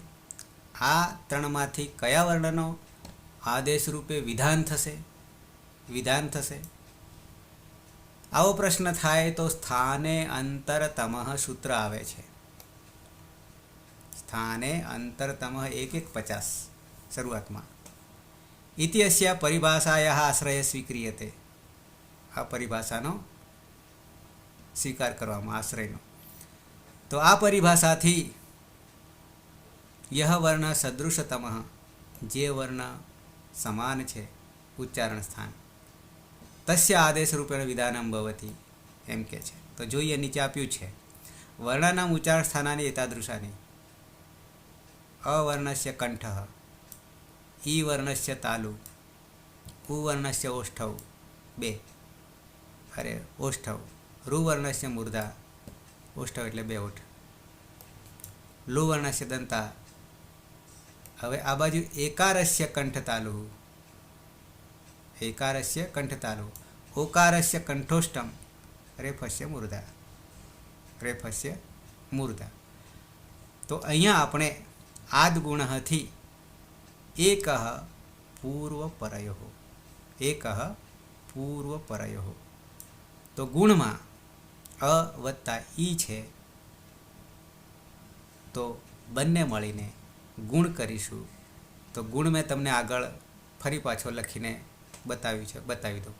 આ ત્રણમાંથી કયા વર્ણનો આદેશ રૂપે વિધાન થશે? વિધાન થશે. આવો પ્રશ્ન થાય તો સ્થાને અંતરતમ સૂત્ર આવે છે. સ્થાને અંતરતમ 1:1:50 શરૂઆતમાં. ઇતિ અસ્યા પરિભાષાયા આશ્રય સ્વીક્રિયતે. આ પરિભાષાનો સ્વીકાર કરવામાં, આશ્રયનો. તો આ પરિભાષાથી યહ વર્ણ સદૃશતમ, જે વર્ણ સમાન છે ઉચ્ચારણ સ્થાન, તસ્ય આદેશ રૂપેણ વિધાનમ ભવતી એમ કે છે. તો જોઈએ, નીચે આપ્યું છે વર્ણનામ ઉચ્ચારણ સ્થાનાની એતાદૃશાની. અવર્ણસ્ય કંઠ, ઈ વર્ણસ્ય તાલુ, ઉવર્ણસ્ય ઓષ્ઠવ 2, અરે ઓષ્ઠવ, રુવર્ણસ્ય મૂર્ધા, ઓષ્ઠવ એટલે 2 ઓઠ, લુવર્ણસ્ય દંતા. હવે આ બાજુ એકારસ્ય કંઠ તાલુ, એકારસ્ય કંઠ તાલુ, ઓકારસ્ય કંઠોષ્ટમ, રેફસ્ય મૂર્ધા, રેફસ્ય મૂર્ધા. તો અહીંયા આપણે આદગુણથી એક પૂર્વ પરયો, એક પૂર્વ પરયો. તો ગુણમાં અ વત્તા ઈ છે. તો બંને મળીને ગુણ કરીશું. તો ગુણ મેં તમને આગળ ફરી પાછો લખીને બતાવ્યું છે, બતાવી દો.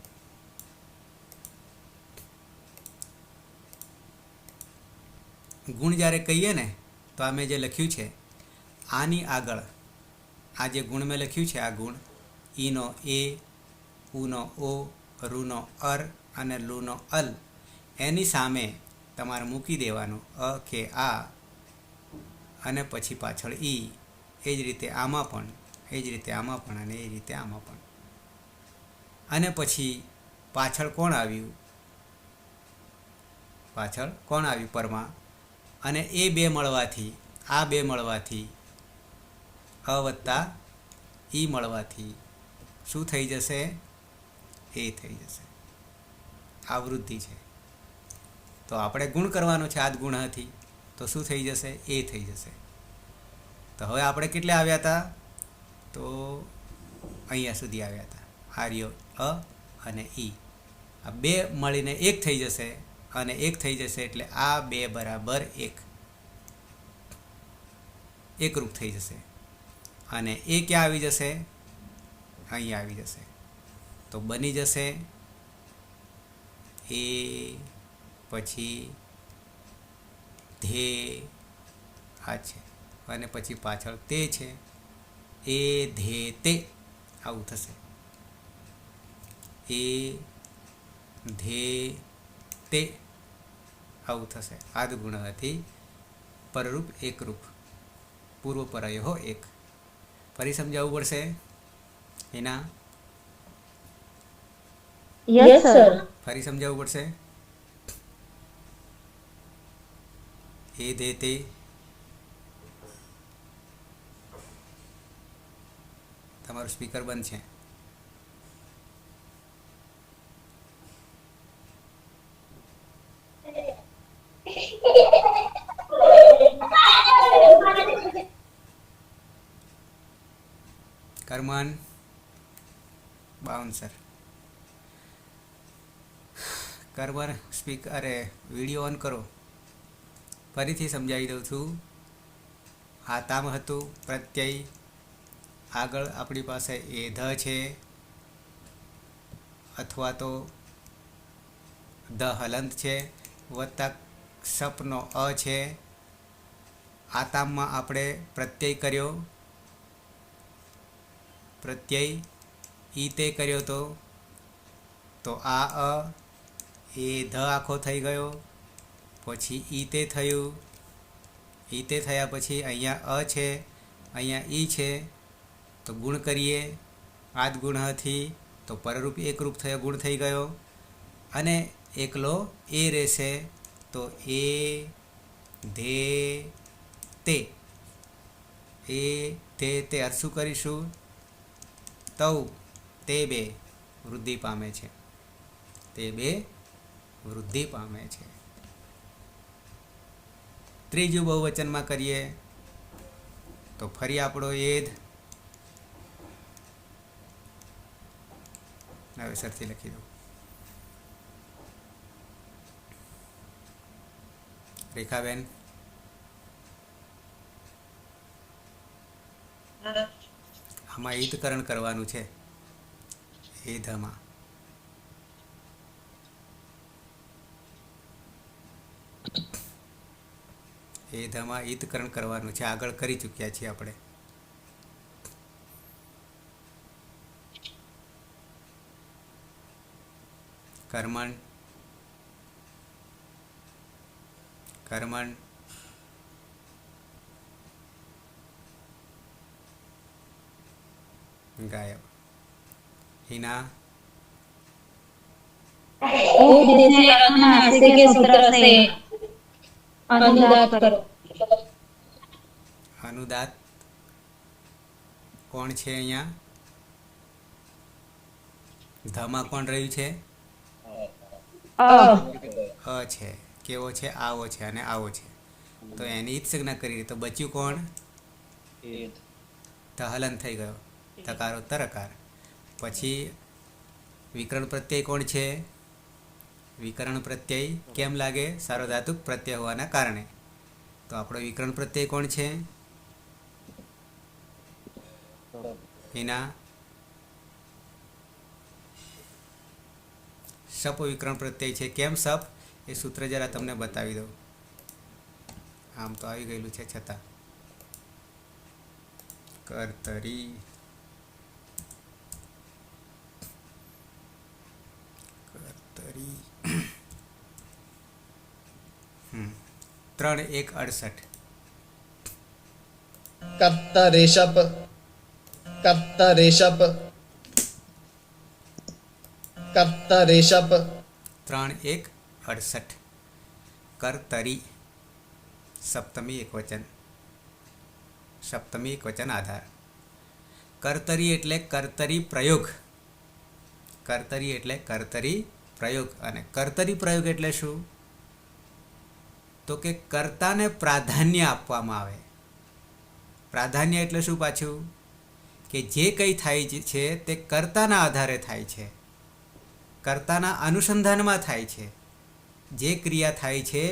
ગુણ જ્યારે કહીએ ને તો આ મેં જે લખ્યું છે આની આગળ આ જે ગુણ મેં લખ્યું છે, આ ગુણ ઈનો એ, ઉનો ઓ, રૂનો અર અને લુનો અલ, એની સામે તમારે મૂકી દેવાનું અ કે આ, અને પછી પાછળ ઈ. એ જ રીતે આમાં પણ, એ જ રીતે આમાં પણ, અને એ રીતે આમાં પણ. અને પછી પાછળ કોણ આવ્યું? પાછળ કોણ આવ્યું? પરમાં. અને એ 2 મળવાથી, આ 2 મળવાથી, અ વત્તા ઈ મળવાથી શું થઈ જશે? એ થઈ જશે. આ વૃદ્ધિ છે. તો આપણે ગુણ કરવાનો છે આદ ગુણથી. તો શું થઈ જશે? એ થઈ જશે. તો હવે આપણે કેટલે આવ્યા હતા? તો અહીંયા સુધી આવ્યા હતા. આર્યો અ અને ઈ, આ બે મળીને એક થઈ જશે, અને એક થઈ જશે એટલે આ બે બરાબર એકરૂપ થઈ જશે. અને એ ક્યાં આવી જશે? અહીંયા આવી જશે. તો બની જશે એ, પછી ધે આ છે, અને પછી પાછળ તે છે, એ ધે તે, આવું થશે. એ ધે તે, આવું થશે. આદગુણથી પરરૂપ એકરૂપ, પૂર્વ પરાયો એક. ફરી સમજાવવું પડશે એના? Yes, sir. ફરી સમજાવવું પડશે. એ ધે તે, તમારું સ્પીકર બંધ છે. કરમન બાઉન્સર. કરમન સ્પીકર, અરે વિડીયો ઓન કરો. ફરીથી સમજાવી દઉં છું. આતામ હતું પ્રત્યય, આગળ આપણી પાસે એ ધ છે, અથવા તો ધ હલંત છે, વત્તા સપનો અ છે. આતામમાં આપણે પ્રત્યય કર્યો, પ્રત્યય ઈ તે કર્યો તો આ અ, એ ધ આખો થઈ ગયો, પછી ઈ તે થયું. ઈ તે થયા પછી અહીંયા અ છે, અહીંયા ઈ છે, તો ગુણ કરીએ આદ ગુણથી, તો પરરૂપ એકરૂપ થયો, ગુણ થઈ ગયો. અને એકલો એ રહેશે, તો એ ધે તે, એ ધે તે અર્થ શું કરીશું? તૌ તે બે વૃદ્ધિ પામે છે, તે બે વૃદ્ધિ પામે છે. ત્રીજું બહુવચનમાં કરીએ તો ફરી આપણો એધ, નવેસરથી લખી દઉં. રેખાબેન, આમાં ઈદકરણ કરવાનું છે. એધમાં ઈદકરણ કરવાનું છે. આગળ કરી ચૂક્યા છીએ આપણે. કર્મણ, કર્મણ, गायब. हिना, ऐसे के सूत्र से अनुदात करो. अनुदात કોણ છે અહીંયા? ધમાં કોણ રહ્યું છે? અ છે. કેવો છે? આવો છે અને આવો છે. તો એની ઈત સંજ્ઞા કરી તો બચ્યું કોણ? ધ હલન થઈ ગયો, તકારો તરકાર. પછી વિકરણ પ્રત્યય કોણ છે? વિકરણ પ્રત્યય કેમ લાગે? સાર્વધાતુક પ્રત્યય હોવાના કારણે. તો આપણો વિકરણ પ્રત્યય કોણ છે? એના સપ વિકરણ પ્રત્યય છે. કેમ સપ? એ સૂત્ર જરા તમને બતાવી દઉં. આમ તો આવી ગયેલું છે છતાં. કર્તરી, કર્તરી 3-1-68. कर्तरेशप, कर्तरेशप, कर्तरेशप. 3-1-68. કર્તરી સપ્તમી એકવચન, સપ્તમી એકવચન આધાર. કર્તરી એટલે કર્તરી પ્રયોગ. કર્તરી એટલે કર્તરી પ્રયોગ. અને કર્તરી પ્રયોગ એટલે શું? તો કે કર્તાને પ્રાધાન્ય આપવામાં આવે. પ્રાધાન્ય એટલે શું પાછું? કે જે કંઈ થાય છે તે કર્તાના આધારે થાય છે, કર્તાના અનુસંધાનમાં થાય છે. જે ક્રિયા થાય છે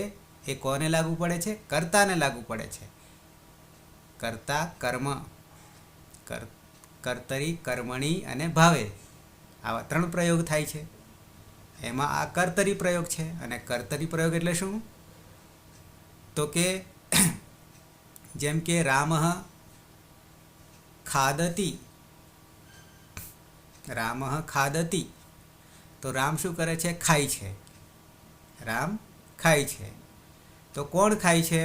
એ કોને લાગુ પડે છે? કર્તાને લાગુ પડે છે. કર્તા કર્મ, કર્તરી, કર્મણી અને ભાવે, આવા 3 પ્રયોગ થાય છે. એમાં આ કર્તરી પ્રયોગ છે. અને કર્તરી પ્રયોગ એટલે શું? તો કે જેમ કે રામ ખાદતી, રામ ખાદતી, તો રામ શું કરે છે? ખાય છે. રામ ખાય છે. તો કોણ ખાય છે?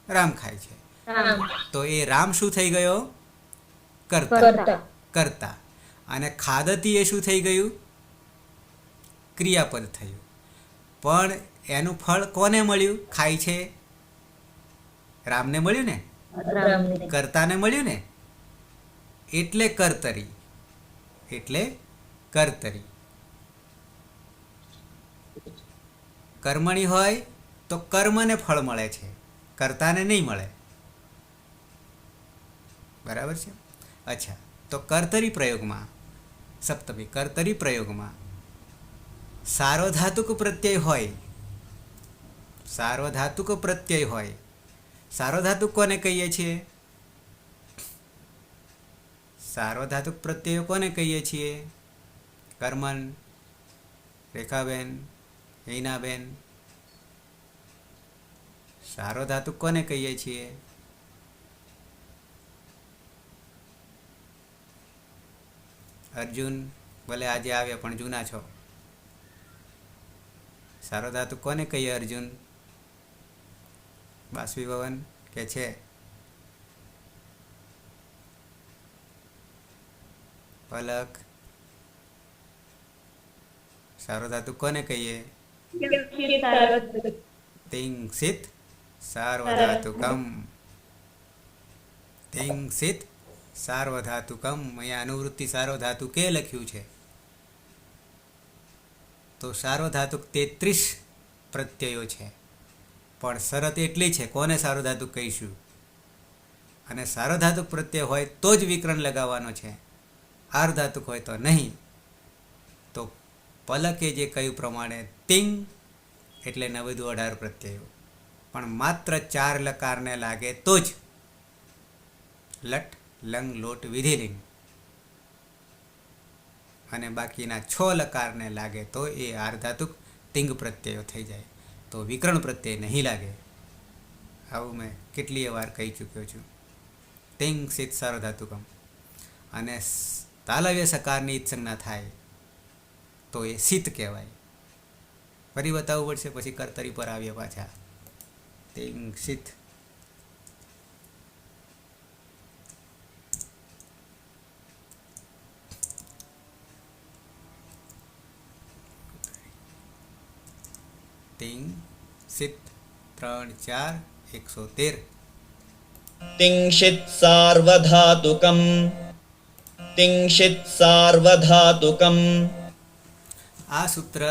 રામ ખાય છે. તો એ રામ શું થઈ ગયો? કર્તા. કર્તા. અને ખાદતી એ શું થઈ ગયું? ક્રિયાપદ થયું. પણ એનું ફળ કોને મળ્યું? ખાય છે રામને મળ્યું ને, કર્તાને મળ્યું ને, એટલે કર્તરી. એટલે કર્તરી. કર્મણી હોય તો કર્મને ફળ મળે છે, કર્તાને નહીં મળે. બરાબર છે? અચ્છા, તો કર્તરી પ્રયોગમાં, સપ્તમી કર્તરી પ્રયોગમાં સાર્વધાતુક પ્રત્યય હોય, સાર્વધાતુક પ્રત્યય હોય. સાર્વધાતુક કોને કહીએ છીએ? સાર્વધાતુક પ્રત્યયો કોને કહીએ છીએ? કર્મન, રેખાબેન, હિનાબેન, સાર્વધાતુક કોને કહીએ છીએ? અર્જુન, ભલે આજે આવ્યા પણ જૂના છો. સાર્વધાતુક કોને કહીએ? અર્જુન, બાસવી ભવન કે છે? પલક, સાર્વધાતુક કોને કહીએ? તિંગસિત સાર્વધાતુકમ. તિંગસિત સાર્વધાતુકમ. અહીંયા અનુવૃત્તિ સાર્વધાતુકે લખ્યું છે. તો સાર્વધાતુક 33 પ્રત્યયો છે. પણ શરત એટલી છે, કોને સાર્વધાતુક કહીશું? અને સાર્વધાતુક પ્રત્યય હોય તો જ વિકરણ લગાવવાનો છે, આર્ધાતુક હોય તો નહીં. તો પલકે જે કહ્યું પ્રમાણે તિંગ એટલે 9-18 પ્રત્યયો, પણ માત્ર 4 લકારને લાગે તો જ. લટ, લંગ, લોટ, વિધિલિંગ. અને બાકીના 6 લકારને લાગે તો એ આર્ધાતુક તિંગ પ્રત્યયો થઈ જાય, તો વિકરણ પ્રત્યય નહીં લાગે. આવું મેં કેટલીય વાર કહી ચૂક્યો છું. તિંગ સિત સાર્વધાતુકમ. અને તાલવ્ય સકારની ઈત્સંજ્ઞા થાય તો એ શીત કહેવાય. ફરી બતાવવું પડશે, પછી કર્તરી પર આવીએ પાછા. તિંગ શીત. તિંગ શીત 3 4 113. तिंशित सार्वधातुकम. तिंशित सार्वधातुकम. આ સૂત્ર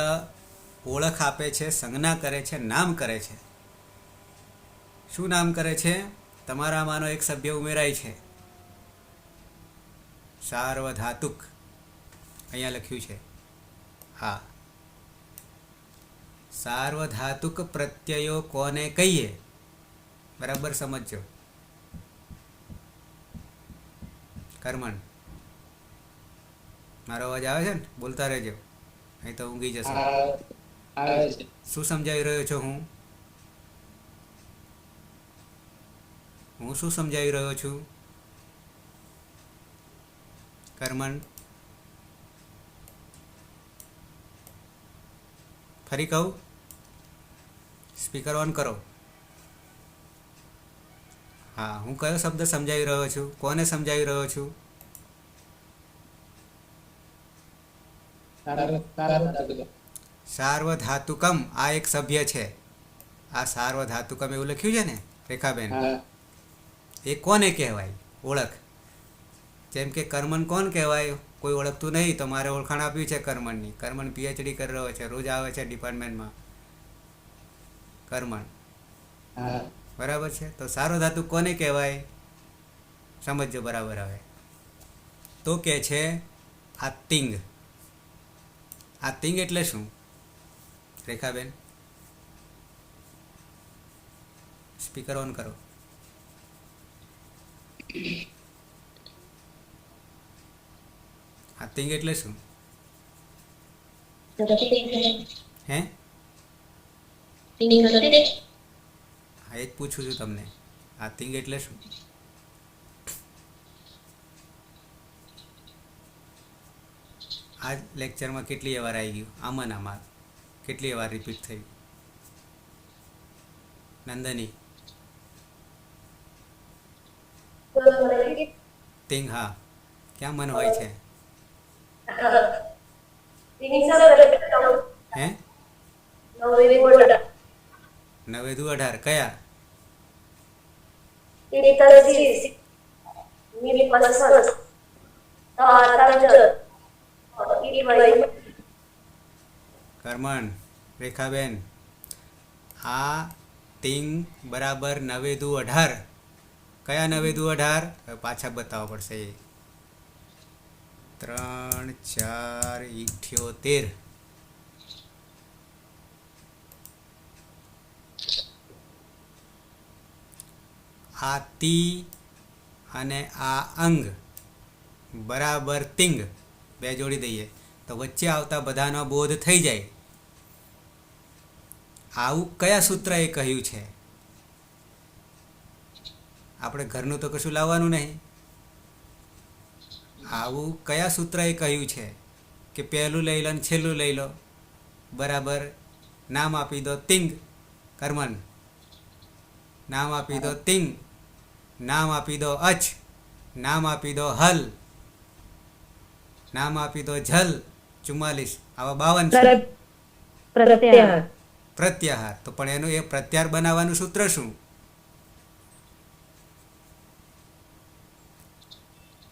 ઓળખ આપે છે, સંજ્ઞા કરે છે, નામ કરે છે. શું નામ કરે છે? તમારામાંનો એક સભ્ય ઉમેરાય છે, સાર્વધાતુક. અહીંયા લખ્યું છે. હા, સાર્વધાતુક પ્રત્યયો કોને કહીએ? બરાબર સમજજો. કર્મણ, મારો અવાજ આવે છે ને? બોલતા રહેજો, અહીં તો ઊંઘી જશો. શું સમજાવી રહ્યો છો હું? હું શું સમજાવી રહ્યો છું? કર્મણ, ફરી કહું, સ્પીકર ઓન કરો. હા, હું કયો શબ્દ સમજાવી રહ્યો છું? કોને સમજાવી રહ્યો છું? સાર્વધાતુકમ. આ એક સભ્ય છે. આ સાર્વધાતુકમ એવું લખ્યું છે ને રેખાબેન? એ કોને કહેવાય? ઓળખ. જેમ કે કર્મન કોણ કહેવાય? કોઈ ઓળખતું નહીં તો મારે ઓળખાણ આપ્યું છે કર્મણની. કર્મણ PhD કરી રહ્યો છે, રોજ આવે છે ડિપાર્ટમેન્ટમાં. કર્મણ. હા. બરાબર છે. તો સારો ધાતુ કોને કહેવાય? સમજો બરાબર. હવે તો કે છે આ તિંગ. આ તિંગ એટલે શું રેખાબેન? સ્પીકર ઓન કરો. આ તિંગ એટલે શું? હે? હા, એ જ પૂછું છું તમને. આ તિંગ એટલે શું? આ લેક્ચરમાં કેટલી વાર આવી ગયું? આમાં આમાં કેટલી વાર રિપીટ થયું? નંદની તિંગ. હા, ક્યાં મન હોય છે? હે? 9 દુ 18. કયા? કર્મણ, રેખાબેન, આ તિંગ બરાબર 9 દુ 18. કયા 9 દુ 18? હવે પાછા બતાવવા પડશે. 3 4 78. આ તી અને આ અંગ બરાબર તિંગ. બે જોડી દઈએ તો વચ્ચે આવતા બધાનો બોધ થઈ જાય. આવું કયા સૂત્ર એ કહ્યું છે? આપણે ઘરનું તો કશું લાવવાનું નહીં. આવું કયા સૂત્ર એ કહ્યું છે કે પહેલું લઈ લો ને છેલ્લું લઈ લો, બરાબર નામ આપી દો તિંગ. કર્મન, નામ આપી દો તિંગ, નામ આપી દો અચ, નામ આપી દો હલ, નામ આપી દો ઝલ. 44. આવા 52 છે. પ્રત્યાહાર. તો પણ એનું એ પ્રત્યાહાર બનાવવાનું સૂત્ર શું?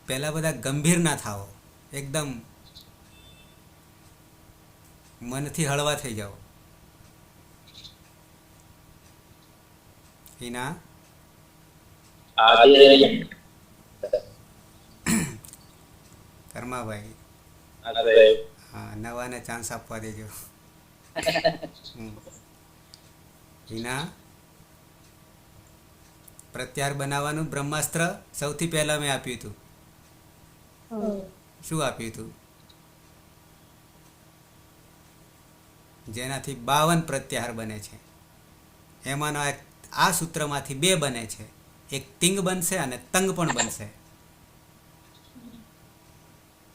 પહેલા બધા ગંભીર ના થાઓ, એકદમ મનથી હળવા થઈ જાઓ. હિના, કર્માભાઈ, હા, નવાને ચાન્સ આપવા દેજો. હિના, પ્રત્યાહાર બનાવવાનું બ્રહ્માસ્ત્ર સૌથી પહેલા મેં આપ્યું હતું. શું આપ્યું હતું? જેનાથી 52 પ્રત્યાહાર બને છે. એમાંનો આ સૂત્રમાંથી 2 બને છે. એક તિંગ બનશે અને તંગ પણ બનશે.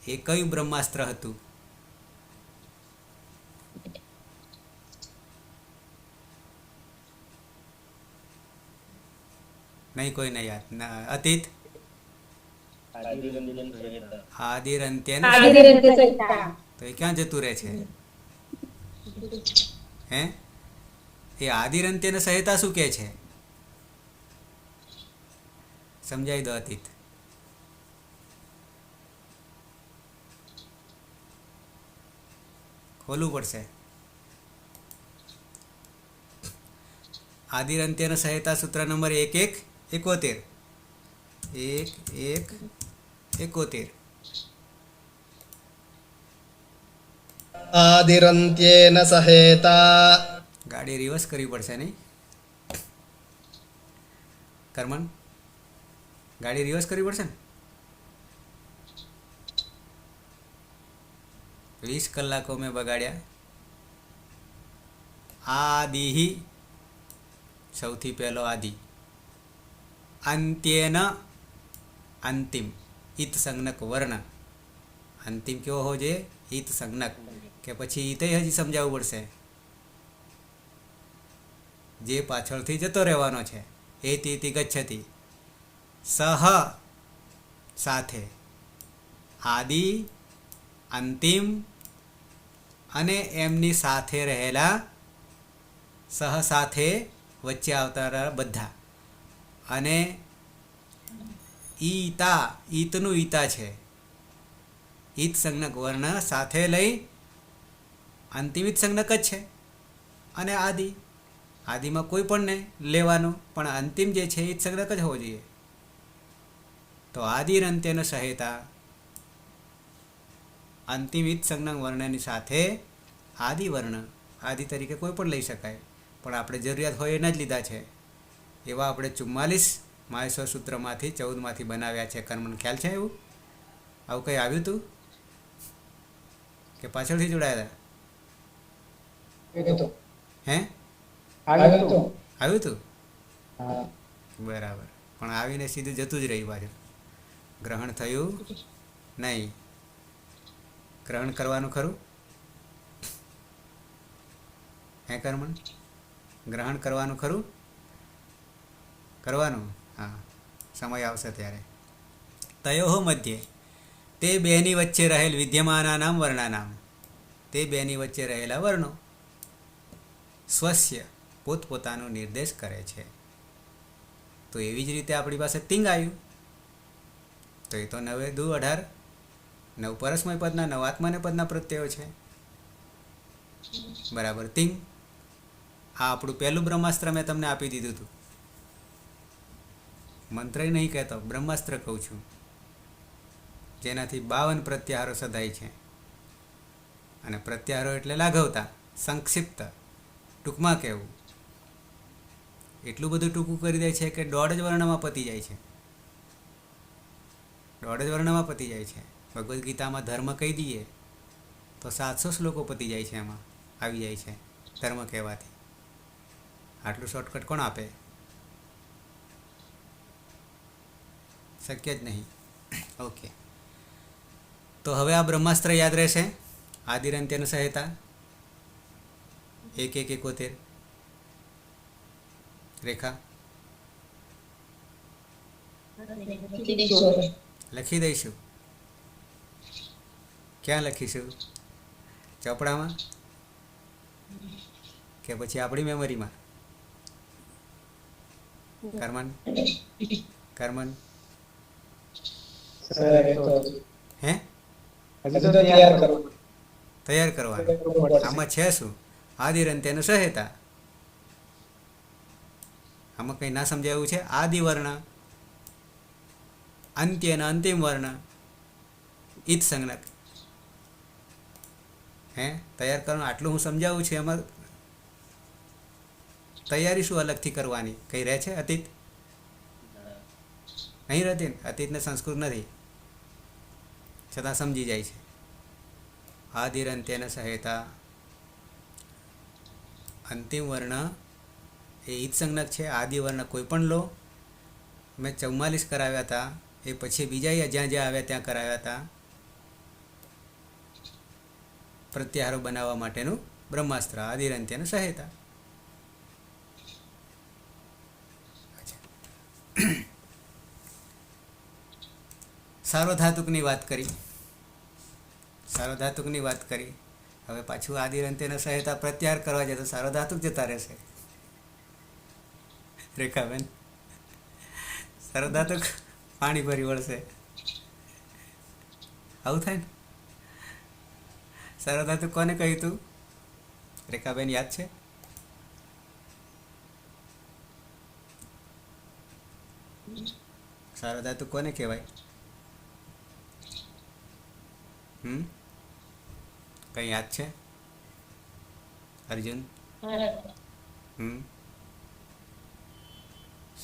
એ કયું બ્રહ્માસ્ત્ર હતું? નહીં, કોઈ નહીં યાદ. અતીત, આદિર અંત્ય. તો એ ક્યાં જતું રહે છે? હે? એ આદિર અંત્ય સહિતા શું કે છે? સમજાવી દો અતીત. ખોલવું પડશે. આદિર અંત્યનો સહાયતા સૂત્ર નંબર 1171. 1171. આદિરંત્યેન સહેતા. ગાડી રિવર્સ કરવી પડશે નહીં? કર્મન, ગાડી રિવર્સ કરવી પડશે ને? 20 કલાકો મેં બગાડ્યા. આદિ, સૌથી પહેલો આદિ. અંત્યેન, અંતિમ. ઈત સંજ્ઞક વર્ણ. અંતિમ કેવો હોવો જોઈએ? ઈત સંજ્ઞક. કે પછી ઈતે હજી સમજાવવું પડશે? જે પાછળથી જતો રહેવાનો છે. એતિ ગચ્છતિ. સહ, સાથે. આદિ, અંતિમ અને એમની સાથે રહેલા, સહ સાથે વચ્ચે આવતા બધા. અને ઈતા, ઈતનું ઈતા છે. ઈત સંજ્ઞક વર્ણ સાથે લઈ અંતિમિત સંજ્ઞક જ છે. અને આદિ આદિમાં કોઈ પણને લેવાનો, પણ અંતિમ જે છે એ સંજ્ઞક જ હોવો જોઈએ. તો આદિરંત્યન સહેતા, અંતિમ ઈત સંજ્ઞક વર્ણની સાથે આદિવર્ણ, આદિ તરીકે કોઈ પણ લઈ શકાય, પણ આપણે જરૂરિયાત હોય એના જ લીધા છે. એવા આપણે 44 માહેશ્વર સૂત્રમાંથી 14માંથી બનાવ્યા છે કર્મનો. ખ્યાલ છે એવું? આવું કંઈ આવ્યું હતું કે પાછળથી જોડાયા હતા? હે, આવ્યું હતું? બરાબર. પણ આવીને સીધું જતું જ રહી બાજુ. ગ્રહણ થયું નહીં. ગ્રહણ કરવાનું ખરું? હે કર્મણ, ગ્રહણ કરવાનું ખરું? કરવાનું. હા, સમય આવશે ત્યારે. તયોહો મધ્યે, તે બેની વચ્ચે રહેલ વિદ્યમાના નામ વર્ણાનામ, તે બેની વચ્ચે રહેલા વર્ણો સ્વસ્ય પોતપોતાનો નિર્દેશ કરે છે. તો એવી જ રીતે આપણી પાસે તિંગ આવ્યું. તો એ તો 9 દુ 18, 9 પરસ્મય પદના 9 આત્માને પદના પ્રત્યયો છે. બરાબર. તિંગ, આ આપણું પહેલું બ્રહ્માસ્ત્ર મેં તમને આપી દીધું હતું. મંત્ર નહીં કહેતો, બ્રહ્માસ્ત્ર કહું છું, જેનાથી 52 પ્રત્યાહારો સધાય છે. અને પ્રત્યાહારો એટલે લાઘવતા, સંક્ષિપ્ત, ટૂંકમાં કહેવું. એટલું બધું ટૂંકું કરી દે છે કે 1.5 જ વર્ણમાં પતી જાય છે. 1.5 જ વર્ણમાં પતી જાય છે. ભગવદ્ ગીતામાં ધર્મ કહી દઈએ તો 700 શ્લોકો પતી જાય છે, એમાં આવી જાય છે ધર્મ કહેવાથી. આટલું શોર્ટકટ કોણ આપે? શક્ય જ નહીં. ઓકે, તો હવે આ બ્રહ્માસ્ત્ર યાદ રહેશે. આદિરંત્યન સહેતા 1-1-71. રેખા લખી દઈશું. ક્યાં લખીશું? ચોપડામાં કે પછી આપણી મેમરીમાં? કર્મન હે, તૈયાર કરવાનું. આમાં છે શું? આદિરંત્યન સહેતા. આમાં કંઈ ના સમજાયું છે? આદિવર્ણ, અંત્યના અંતિમ વર્ણ, ઈત સંજ્ઞક. હે, તૈયાર કરવાનું આટલું હું સમજાવું છું. એમાં તૈયારી શું અલગથી કરવાની? કંઈ રહે છે? અતીત નહીં રહેતી ને, અતીતને સંસ્કૃત નથી, છતાં સમજી જાય છે. આદિરંત્યન સહેતા, અંતિમ વર્ણ એ ઈત સંજ્ઞક છે. આદિવર્ણ કોઈ પણ લો. મેં 44 કરાવ્યા હતા, એ પછી બીજા જ્યાં જ્યાં આવ્યા ત્યાં કરાવ્યા હતા. પ્રત્યાહારો બનાવવા માટેનું બ્રહ્માસ્ત્ર આદિરંત્યન સહેતા. સાર્વધાતુકની વાત કરી. સાર્વધાતુકની વાત કરી. હવે પાછું આદિરંત્યન સહેતા પ્રત્યાહાર કરવા જાય તો સાર્વધાતુક જતા રહેશે. રેખાબેન, સાર્વધાતુક પાણી ભરી વળશે. આવું થાય ને? સાર્વધાતુક કોને કહ્યું તું? રેખાબેન, યાદ છે? સાર્વધાતુક કોને કહેવાય? કઈ યાદ છે? અર્જુન,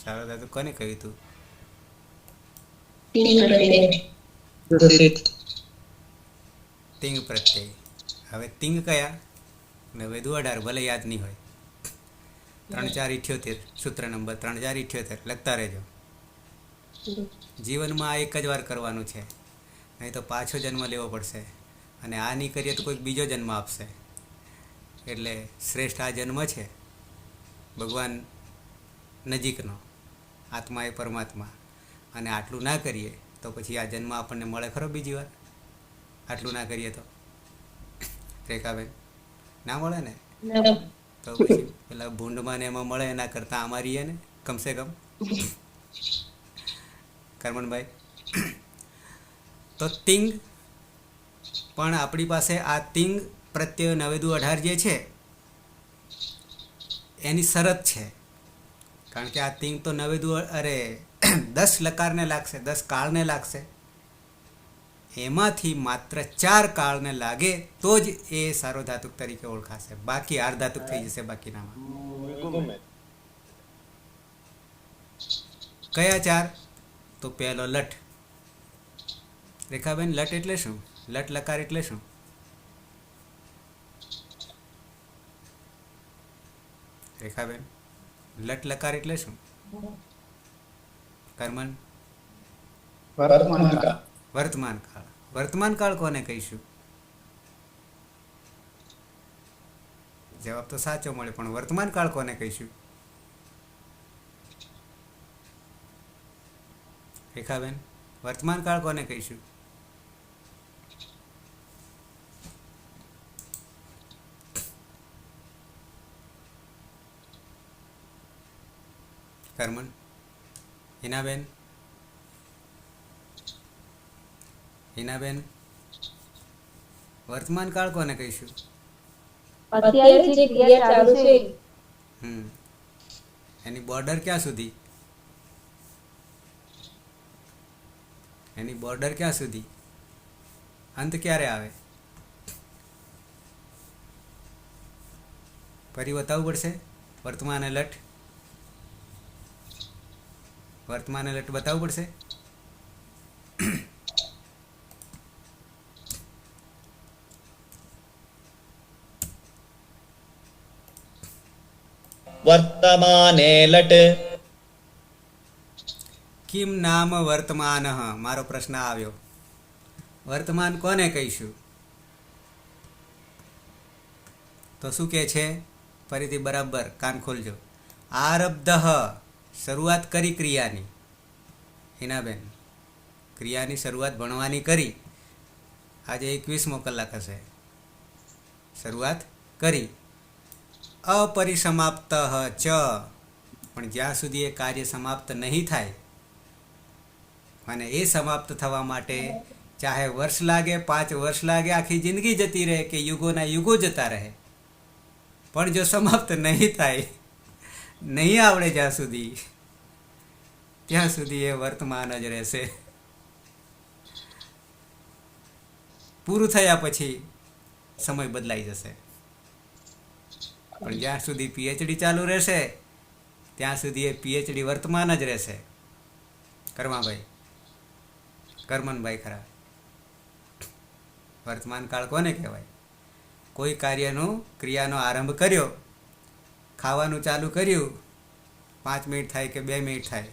સાર્વધાતુક કોને કહ્યું તું? તિંગ પ્રત્યય. હવે તિંગ કયા? 9 દુ 18, ભલે યાદ નહીં હોય. 3478 સૂત્ર નંબર 3478 લખતા રહેજો. જીવનમાં આ એક જ વાર કરવાનું છે, નહીં તો પાછો જન્મ લેવો પડશે. અને આ નહીં કરીએ તો કોઈક બીજો જન્મ આપશે. એટલે શ્રેષ્ઠ આ જન્મ છે ભગવાન નજીકનો, આત્મા એ પરમાત્મા. અને આટલું ના કરીએ તો પછી આ જન્મ આપણને મળે ખરો બીજી વાર? આટલું ના કરીએ તો રેખાબેન, ના મળે ને? તો પછી પેલા ભૂંડમાં ને એમાં મળે એના કરતાં આમાં રહીએ ને કમસે કમ. કરમણભાઈ, તો તિંગ પણ આપણી પાસે આ તિંગ પ્રત્યય 9 દુ 18 જે છે એની શરત છે. કારણ કે આ તિંગ તો 10 લકારને લાગશે, 10 કાળને લાગશે. એમાંથી માત્ર 4 કાળને લાગે તો જ એ સાર્વધાતુક તરીકે ઓળખાશે. બાકી આર્ધાતુક થઈ જશે બાકીનામાં. કયા 4? તો પહેલો લટ. રેખાબેન, લટ એટલે શું? લટ લકાર એટલે શું? રેખાબેન, લટ લકાર એટલે શું? કર્મન, વર્તમાન કાળ. વર્તમાન કાળ કોને કહીશું? જવાબ તો સાચો મળે, પણ વર્તમાન કાળ કોને કહીશું? રેખાબેન, વર્તમાન કાળ કોને કહીશું? કર્મન, હિનાબેન, વર્તમાન કાળ કોને કહીશું? અત્યારે જે ક્રિયા ચાલુ છે એની બોર્ડર ક્યાં સુધી? એની બોર્ડર ક્યાં સુધી? અંત ક્યારે આવે? ફરી બતાવવું પડશે. વર્તમાન લટ બતાવવું પડશે. વર્તમાને લટ. કિમ નામ વર્તમાન? મારો પ્રશ્ન આવ્યો. વર્તમાન કોને કહીશું? તો શું કહે છે? ફરીથી બરાબર કાન ખોલજો. આરબ્ધ, શરૂઆત કરી ક્રિયાની. હિનાબેન, ક્રિયાની શરૂઆત ભણવાની કરી. આજે 21મો કલાક હશે. શરૂઆત કરી. અપરિસમાપ્ત ચ, પણ જ્યાં સુધી એ કાર્ય સમાપ્ત નહીં થાય, અને એ સમાપ્ત થવા માટે ચાહે વર્ષ લાગે, 5 વર્ષ લાગે, આખી જિંદગી જતી રહે કે યુગોના યુગો જતા રહે, પણ જો સમાપ્ત નહીં થાય, નહીં આવડે જ્યાં સુધી, ત્યાં સુધી એ વર્તમાન જ રહેશે. પૂરું થયા પછી સમય બદલાઈ જશે, પણ જ્યાં સુધી પીએચડી ચાલુ રહેશે ત્યાં સુધી એ પીએચડી વર્તમાન જ રહેશે. કર્માભાઈ, કર્મનભાઈ ખરા. વર્તમાન કાળ કોને કહેવાય? કોઈ ક્રિયાનો આરંભ કર્યો, ખાવાનું ચાલુ કર્યું, 5 મિનિટ થાય કે 2 મિનિટ થાય,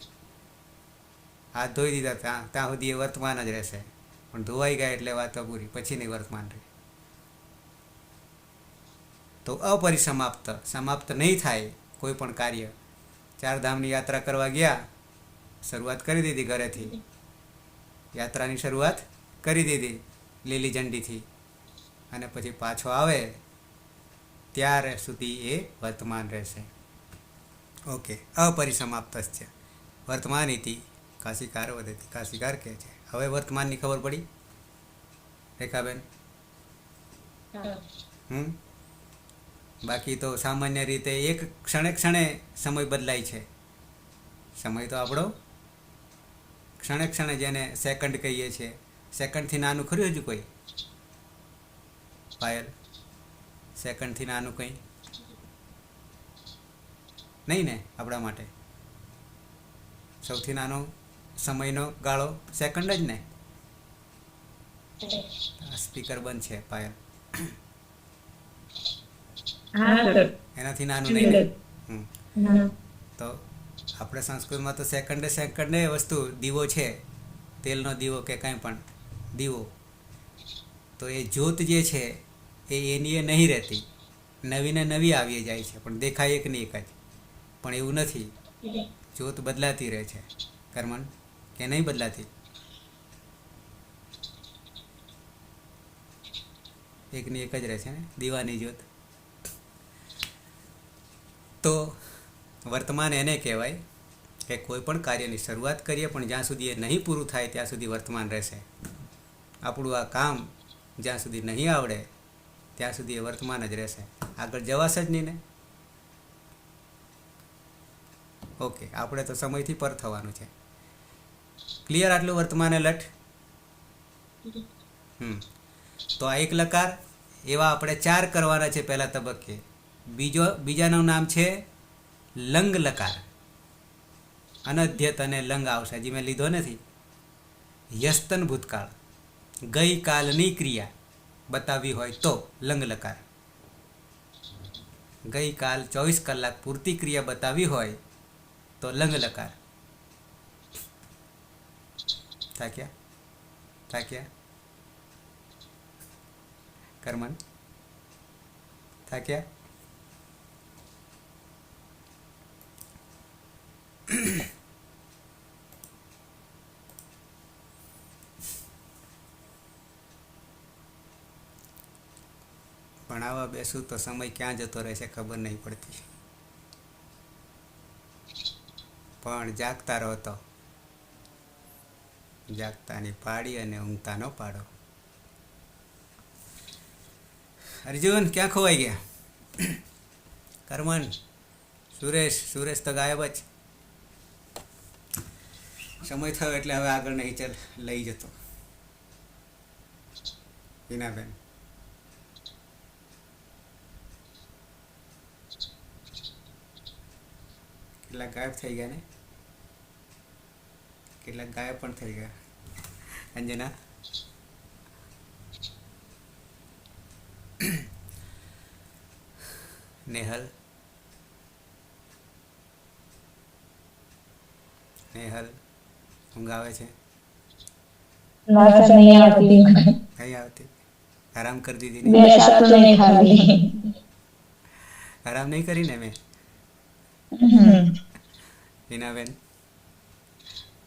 હાથ ધોઈ દીધા, ત્યાં સુધી એ વર્તમાન જ રહેશે. પણ ધોવાઈ ગયા એટલે વાતો પૂરી, પછી નહીં વર્તમાન રહે. તો અપરિસમાપ્ત, સમાપ્ત નહીં થાય કોઈ પણ કાર્ય. 4 ધામની યાત્રા કરવા ગયા, શરૂઆત કરી દીધી ઘરેથી, યાત્રાની શરૂઆત કરી દીધી લીલી ઝંડીથી, અને પછી પાછો આવે ત્યારે સુધી એ વર્તમાન રહેશે. ઓકે, અપરિસમાપ્ત છે. વર્તમાન ઇતિ કાશીકાર વધેતી, કાશીકાર કહે છે. હવે વર્તમાનની ખબર પડી રેખાબેન? બાકી તો સામાન્ય રીતે એક ક્ષણે સમય બદલાય છે. સમય તો આપણો ક્ષણે જેને સેકન્ડ કહીએ છીએ, સેકન્ડથી નાનું ખરું હજુ કોઈ? પાયલ, સેકન્ડથી નાનું કંઈ નહીં ને આપણા માટે? સૌથી નાનો સમયનો ગાળો સેકન્ડ જ ને? સ્પીકર બંધ છે પાયલ. એનાથી નાનું નહીં ને? તો આપણે સંસ્કૃતમાં તો સેકન્ડે વસ્તુ દીવો છે, તેલનો દીવો કે કાંઈ પણ દીવો, તો એ જ્યોત જે છે એ એની એ નહીં રહેતી, નવીને નવી આવી જાય છે, પણ દેખાય એક ને એક જ. પણ એવું નથી, જ્યોત બદલાતી રહે છે. કર્મન, કે નહીં બદલાતી? એકની એક જ રહે છે ને દીવાની જ્યોત. તો વર્તમાન એને કહેવાય કે કોઈ પણ કાર્યની શરૂઆત કરીએ પણ જ્યાં સુધી એ નહીં પૂરું થાય ત્યાં સુધી વર્તમાન રહેશે. આપણું આ કામ જ્યાં સુધી નહીં આવડે ત્યાં સુધી એ વર્તમાન જ રહેશે, આગળ જવાશે જ નહીં ને. ઓકે, આપણે તો સમયથી પર થવાનું છે. ક્લિયર આટલું વર્તમાને લટ? તો આ એક લકાર એવા આપણે 4 કરવાના છે પહેલા તબક્કે. બીજાનું નામ છે લંગ લકાર. અનધ્યત અને લંગ આવશે, હજી મેં લીધો નથી. યસ્તન ભૂતકાળ, ગઈકાલની ક્રિયા બતાવી હોય તો લંગ લકાર. ગઈકાલ 24 કલાક પૂરતી ક્રિયા બતાવી હોય તો લંગ લકાર. થાક્યા કર્મન? થાક્યા? ભણાવવા બેસું તો સમય ક્યાં જતો રહેશે ખબર નહીં પડતી, પણ જાગતા રહો તો જાગતાની પાડી અને ઊંઘતાનો પાડો. અર્જુન ક્યાં ખોવાઈ ગયા? કરમન, સુરેશ તો ગાયબ જ. સમય થયો એટલે હવે આગળ નહીં ચાલ લઈ જતો. હિનાબેન કેટલાક ગાયબ થઈ ગયા ને, કેટલાક ગાયબ પણ થઈ ગયા. અંજના નેહલ ઊંઘ આવે છે? ના સર, નહીં આવતી. નહીં આવતી? આરામ કરી દીધી? બે શબ્દ નહીં ખાલી. આરામ નહીં કરીને મેં? હિનાબેન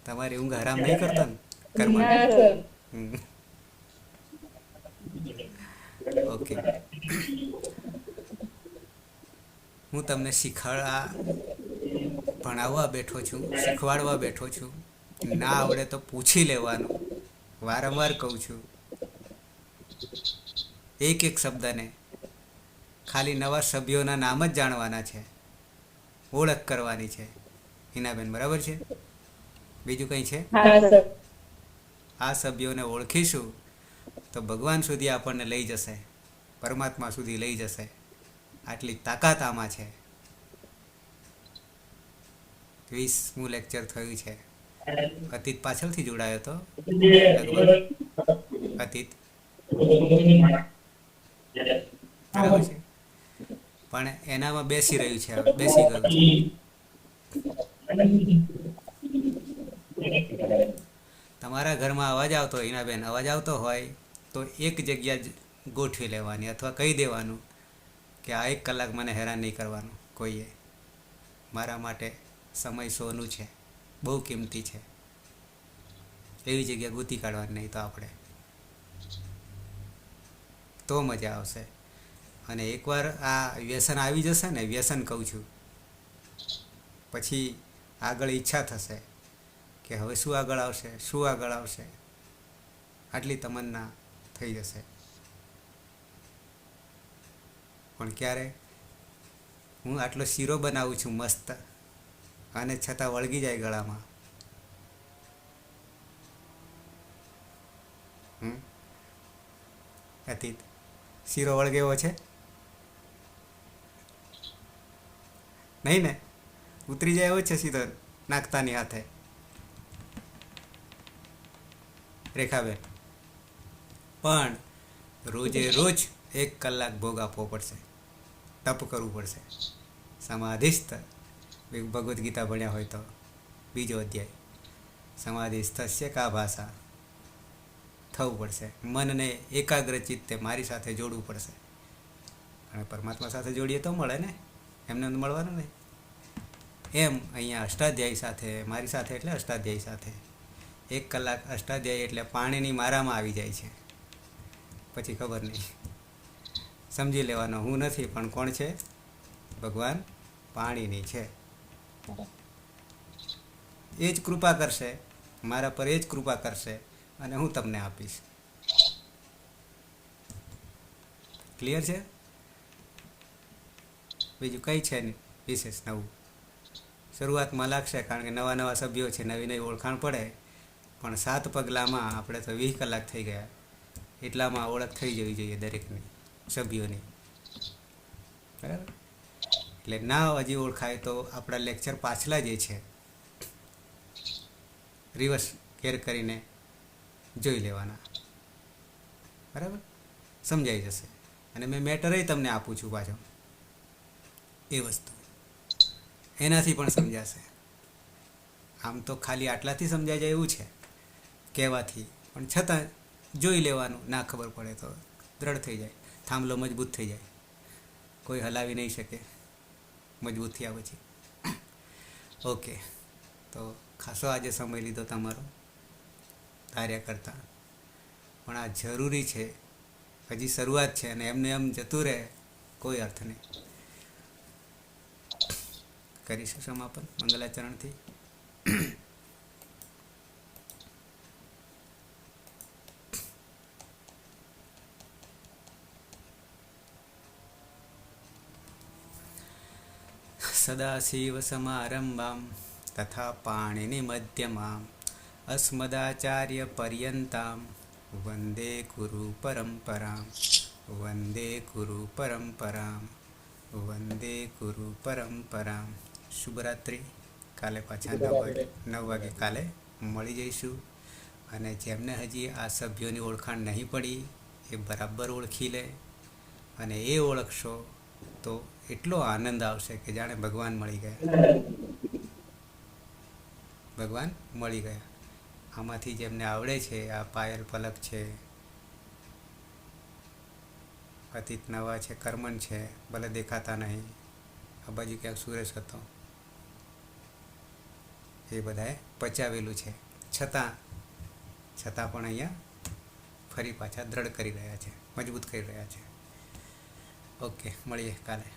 તમારી ઊંઘ આરામ નહીં કરતો ને? કર્મન? ઓકે, હું તમને ભણાવવા બેઠો છું, શીખવાડવા બેઠો છું. ના આવડે તો પૂછી લેવાનું. વારંવાર કહું છું, એક શબ્દને ખાલી નવા સભ્યોના નામ જ જાણવાના છે, ઓળખ કરવાની છે. હિનાબેન બરાબર છે? બીજું કંઈ છે? આ સભ્યોને ઓળખીશું તો ભગવાન સુધી આપણને લઈ જશે, પરમાત્મા સુધી લઈ જશે. આટલી તાકાત આમાં છે. 20મું લેક્ચર થયું છે. અતીત પાછળથી જોડાયો હતો લગભગ. અતીત બરાબર છે, પણ એનામાં બેસી રહ્યું છે, હવે બેસી ગયું છે. તમારા ઘરમાં અવાજ આવતો હોય, હિનાબેન અવાજ આવતો હોય તો એક જગ્યા જ ગોઠવી લેવાની, અથવા કહી દેવાનું કે આ 1 કલાક મને હેરાન નહીં કરવાનું કોઈએ. મારા માટે સમય સોનું છે, બહુ કિંમતી છે. એવી જગ્યા ગોતી કાઢવાની, નહીં તો આપણે તો મજા આવશે. અને એકવાર આ વ્યસન આવી જશે ને, વ્યસન કહું છું, પછી આગળ ઈચ્છા થશે કે હવે શું આગળ આવશે. આટલી તમન્ના થઈ જશે. પણ ક્યારે? હું આટલો શીરો બનાવું છું મસ્ત, અને છતાં વળગી જાય ગળામાં. અતીત શીરો વળગેવો છે? નહીં ને? ઉતરી જાય એવો છે સીધો નાખતાની હાથે. રેખાબેન પણ રોજે રોજ 1 કલાક ભોગ આપવો પડશે, તપ કરવું પડશે. સમાધિસ્થ, ભગવદ્ ગીતા ભણ્યા હોય તો 2જો અધ્યાય, સમાધિસ્થસ્ય કા ભાષા. થવું પડશે. મનને એકાગ્ર ચિત્તે મારી સાથે જોડવું પડશે. અને પરમાત્મા સાથે જોડીએ તો મળે ને, એમને મળવાનું નહીં. એમ અહીંયા અષ્ટાધ્યાયી સાથે, મારી સાથે એટલે અષ્ટાધ્યાયી સાથે 1 કલાક અષ્ટાધ્યાયી એટલે પાણીની મારામાં આવી જાય છે. પછી ખબર નહીં, સમજી લેવાનો હું નથી, પણ કોણ છે? ભગવાન પાણીની છે. એ જ કૃપા કરશે, મારા પર એ જ કૃપા કરશે, અને હું તમને આપીશ. ક્લિયર છે? બીજું કંઈ છે નહીં વિશેષ નવું? શરૂઆતમાં લાગશે, કારણ કે નવા નવા સભ્યો છે, નવી નવી ઓળખાણ પડે. પણ 7 પગલામાં આપણે તો 20 કલાક થઈ ગયા, એટલામાં ઓળખ થઈ જવી જોઈએ દરેકની સભ્યોની, બરાબર. એટલે ના હજી ઓળખાય તો આપણા લેક્ચર પાછલા જે છે રિવર્સ કેર કરીને જોઈ લેવાના, બરાબર, સમજાઈ જશે. અને મેં મેટરેય તમને આપું છું પાછો, એ વસ્તુ એનાથી પણ સમજાશે. આમ તો ખાલી આટલાથી સમજાઈ જાય એવું છે કહેવાથી, પણ છતાં જોઈ લેવાનું, ના ખબર પડે તો દ્રઢ થઈ જાય, થાંભલો મજબૂત થઈ જાય, કોઈ હલાવી નહીં શકે મજબૂત થયા પછી. ઓકે, તો ખાસો આજે સમય લીધો તમારો ધાર્યા કરતાં, પણ આ જરૂરી છે. હજી શરૂઆત છે અને એમને એમ જતું રહે કોઈ અર્થ નહીં. કરીશું સમાપન મંગલાચરણથી. સદાશિવ સમારંભામ તથા પાણીની મધ્યમામ અસ્મદાચાર્ય પર્યંતામ વંદે ગુરુ પરંપરામ, વંદે ગુરુ પરંપરામ, વંદે ગુરુ પરંપરામ. શુભરાત્રિ. કાલે પાછા 9 વાગે કાલે મળી જઈશું. અને જેમને હજી આ સભ્યોની ઓળખાણ નહીં પડી એ બરાબર ઓળખી લે, અને એ ઓળખશો તો એટલો આનંદ આવશે કે જાણે ભગવાન મળી ગયા, ભગવાન મળી ગયા. આમાંથી જેમને આવડે છે, આ પાયલ પલક છે, અતીત નવા છે, કર્મન છે, ભલે દેખાતા નહીં, આ બાજુ ક્યાંક સુરેશ હતો, એ બધાએ પચાવેલું છે, છતાં પણ અહીંયા ફરી પાછા દ્રઢ કરી રહ્યા છે, મજબૂત કરી રહ્યા છે. ઓકે, મળીએ કાલે.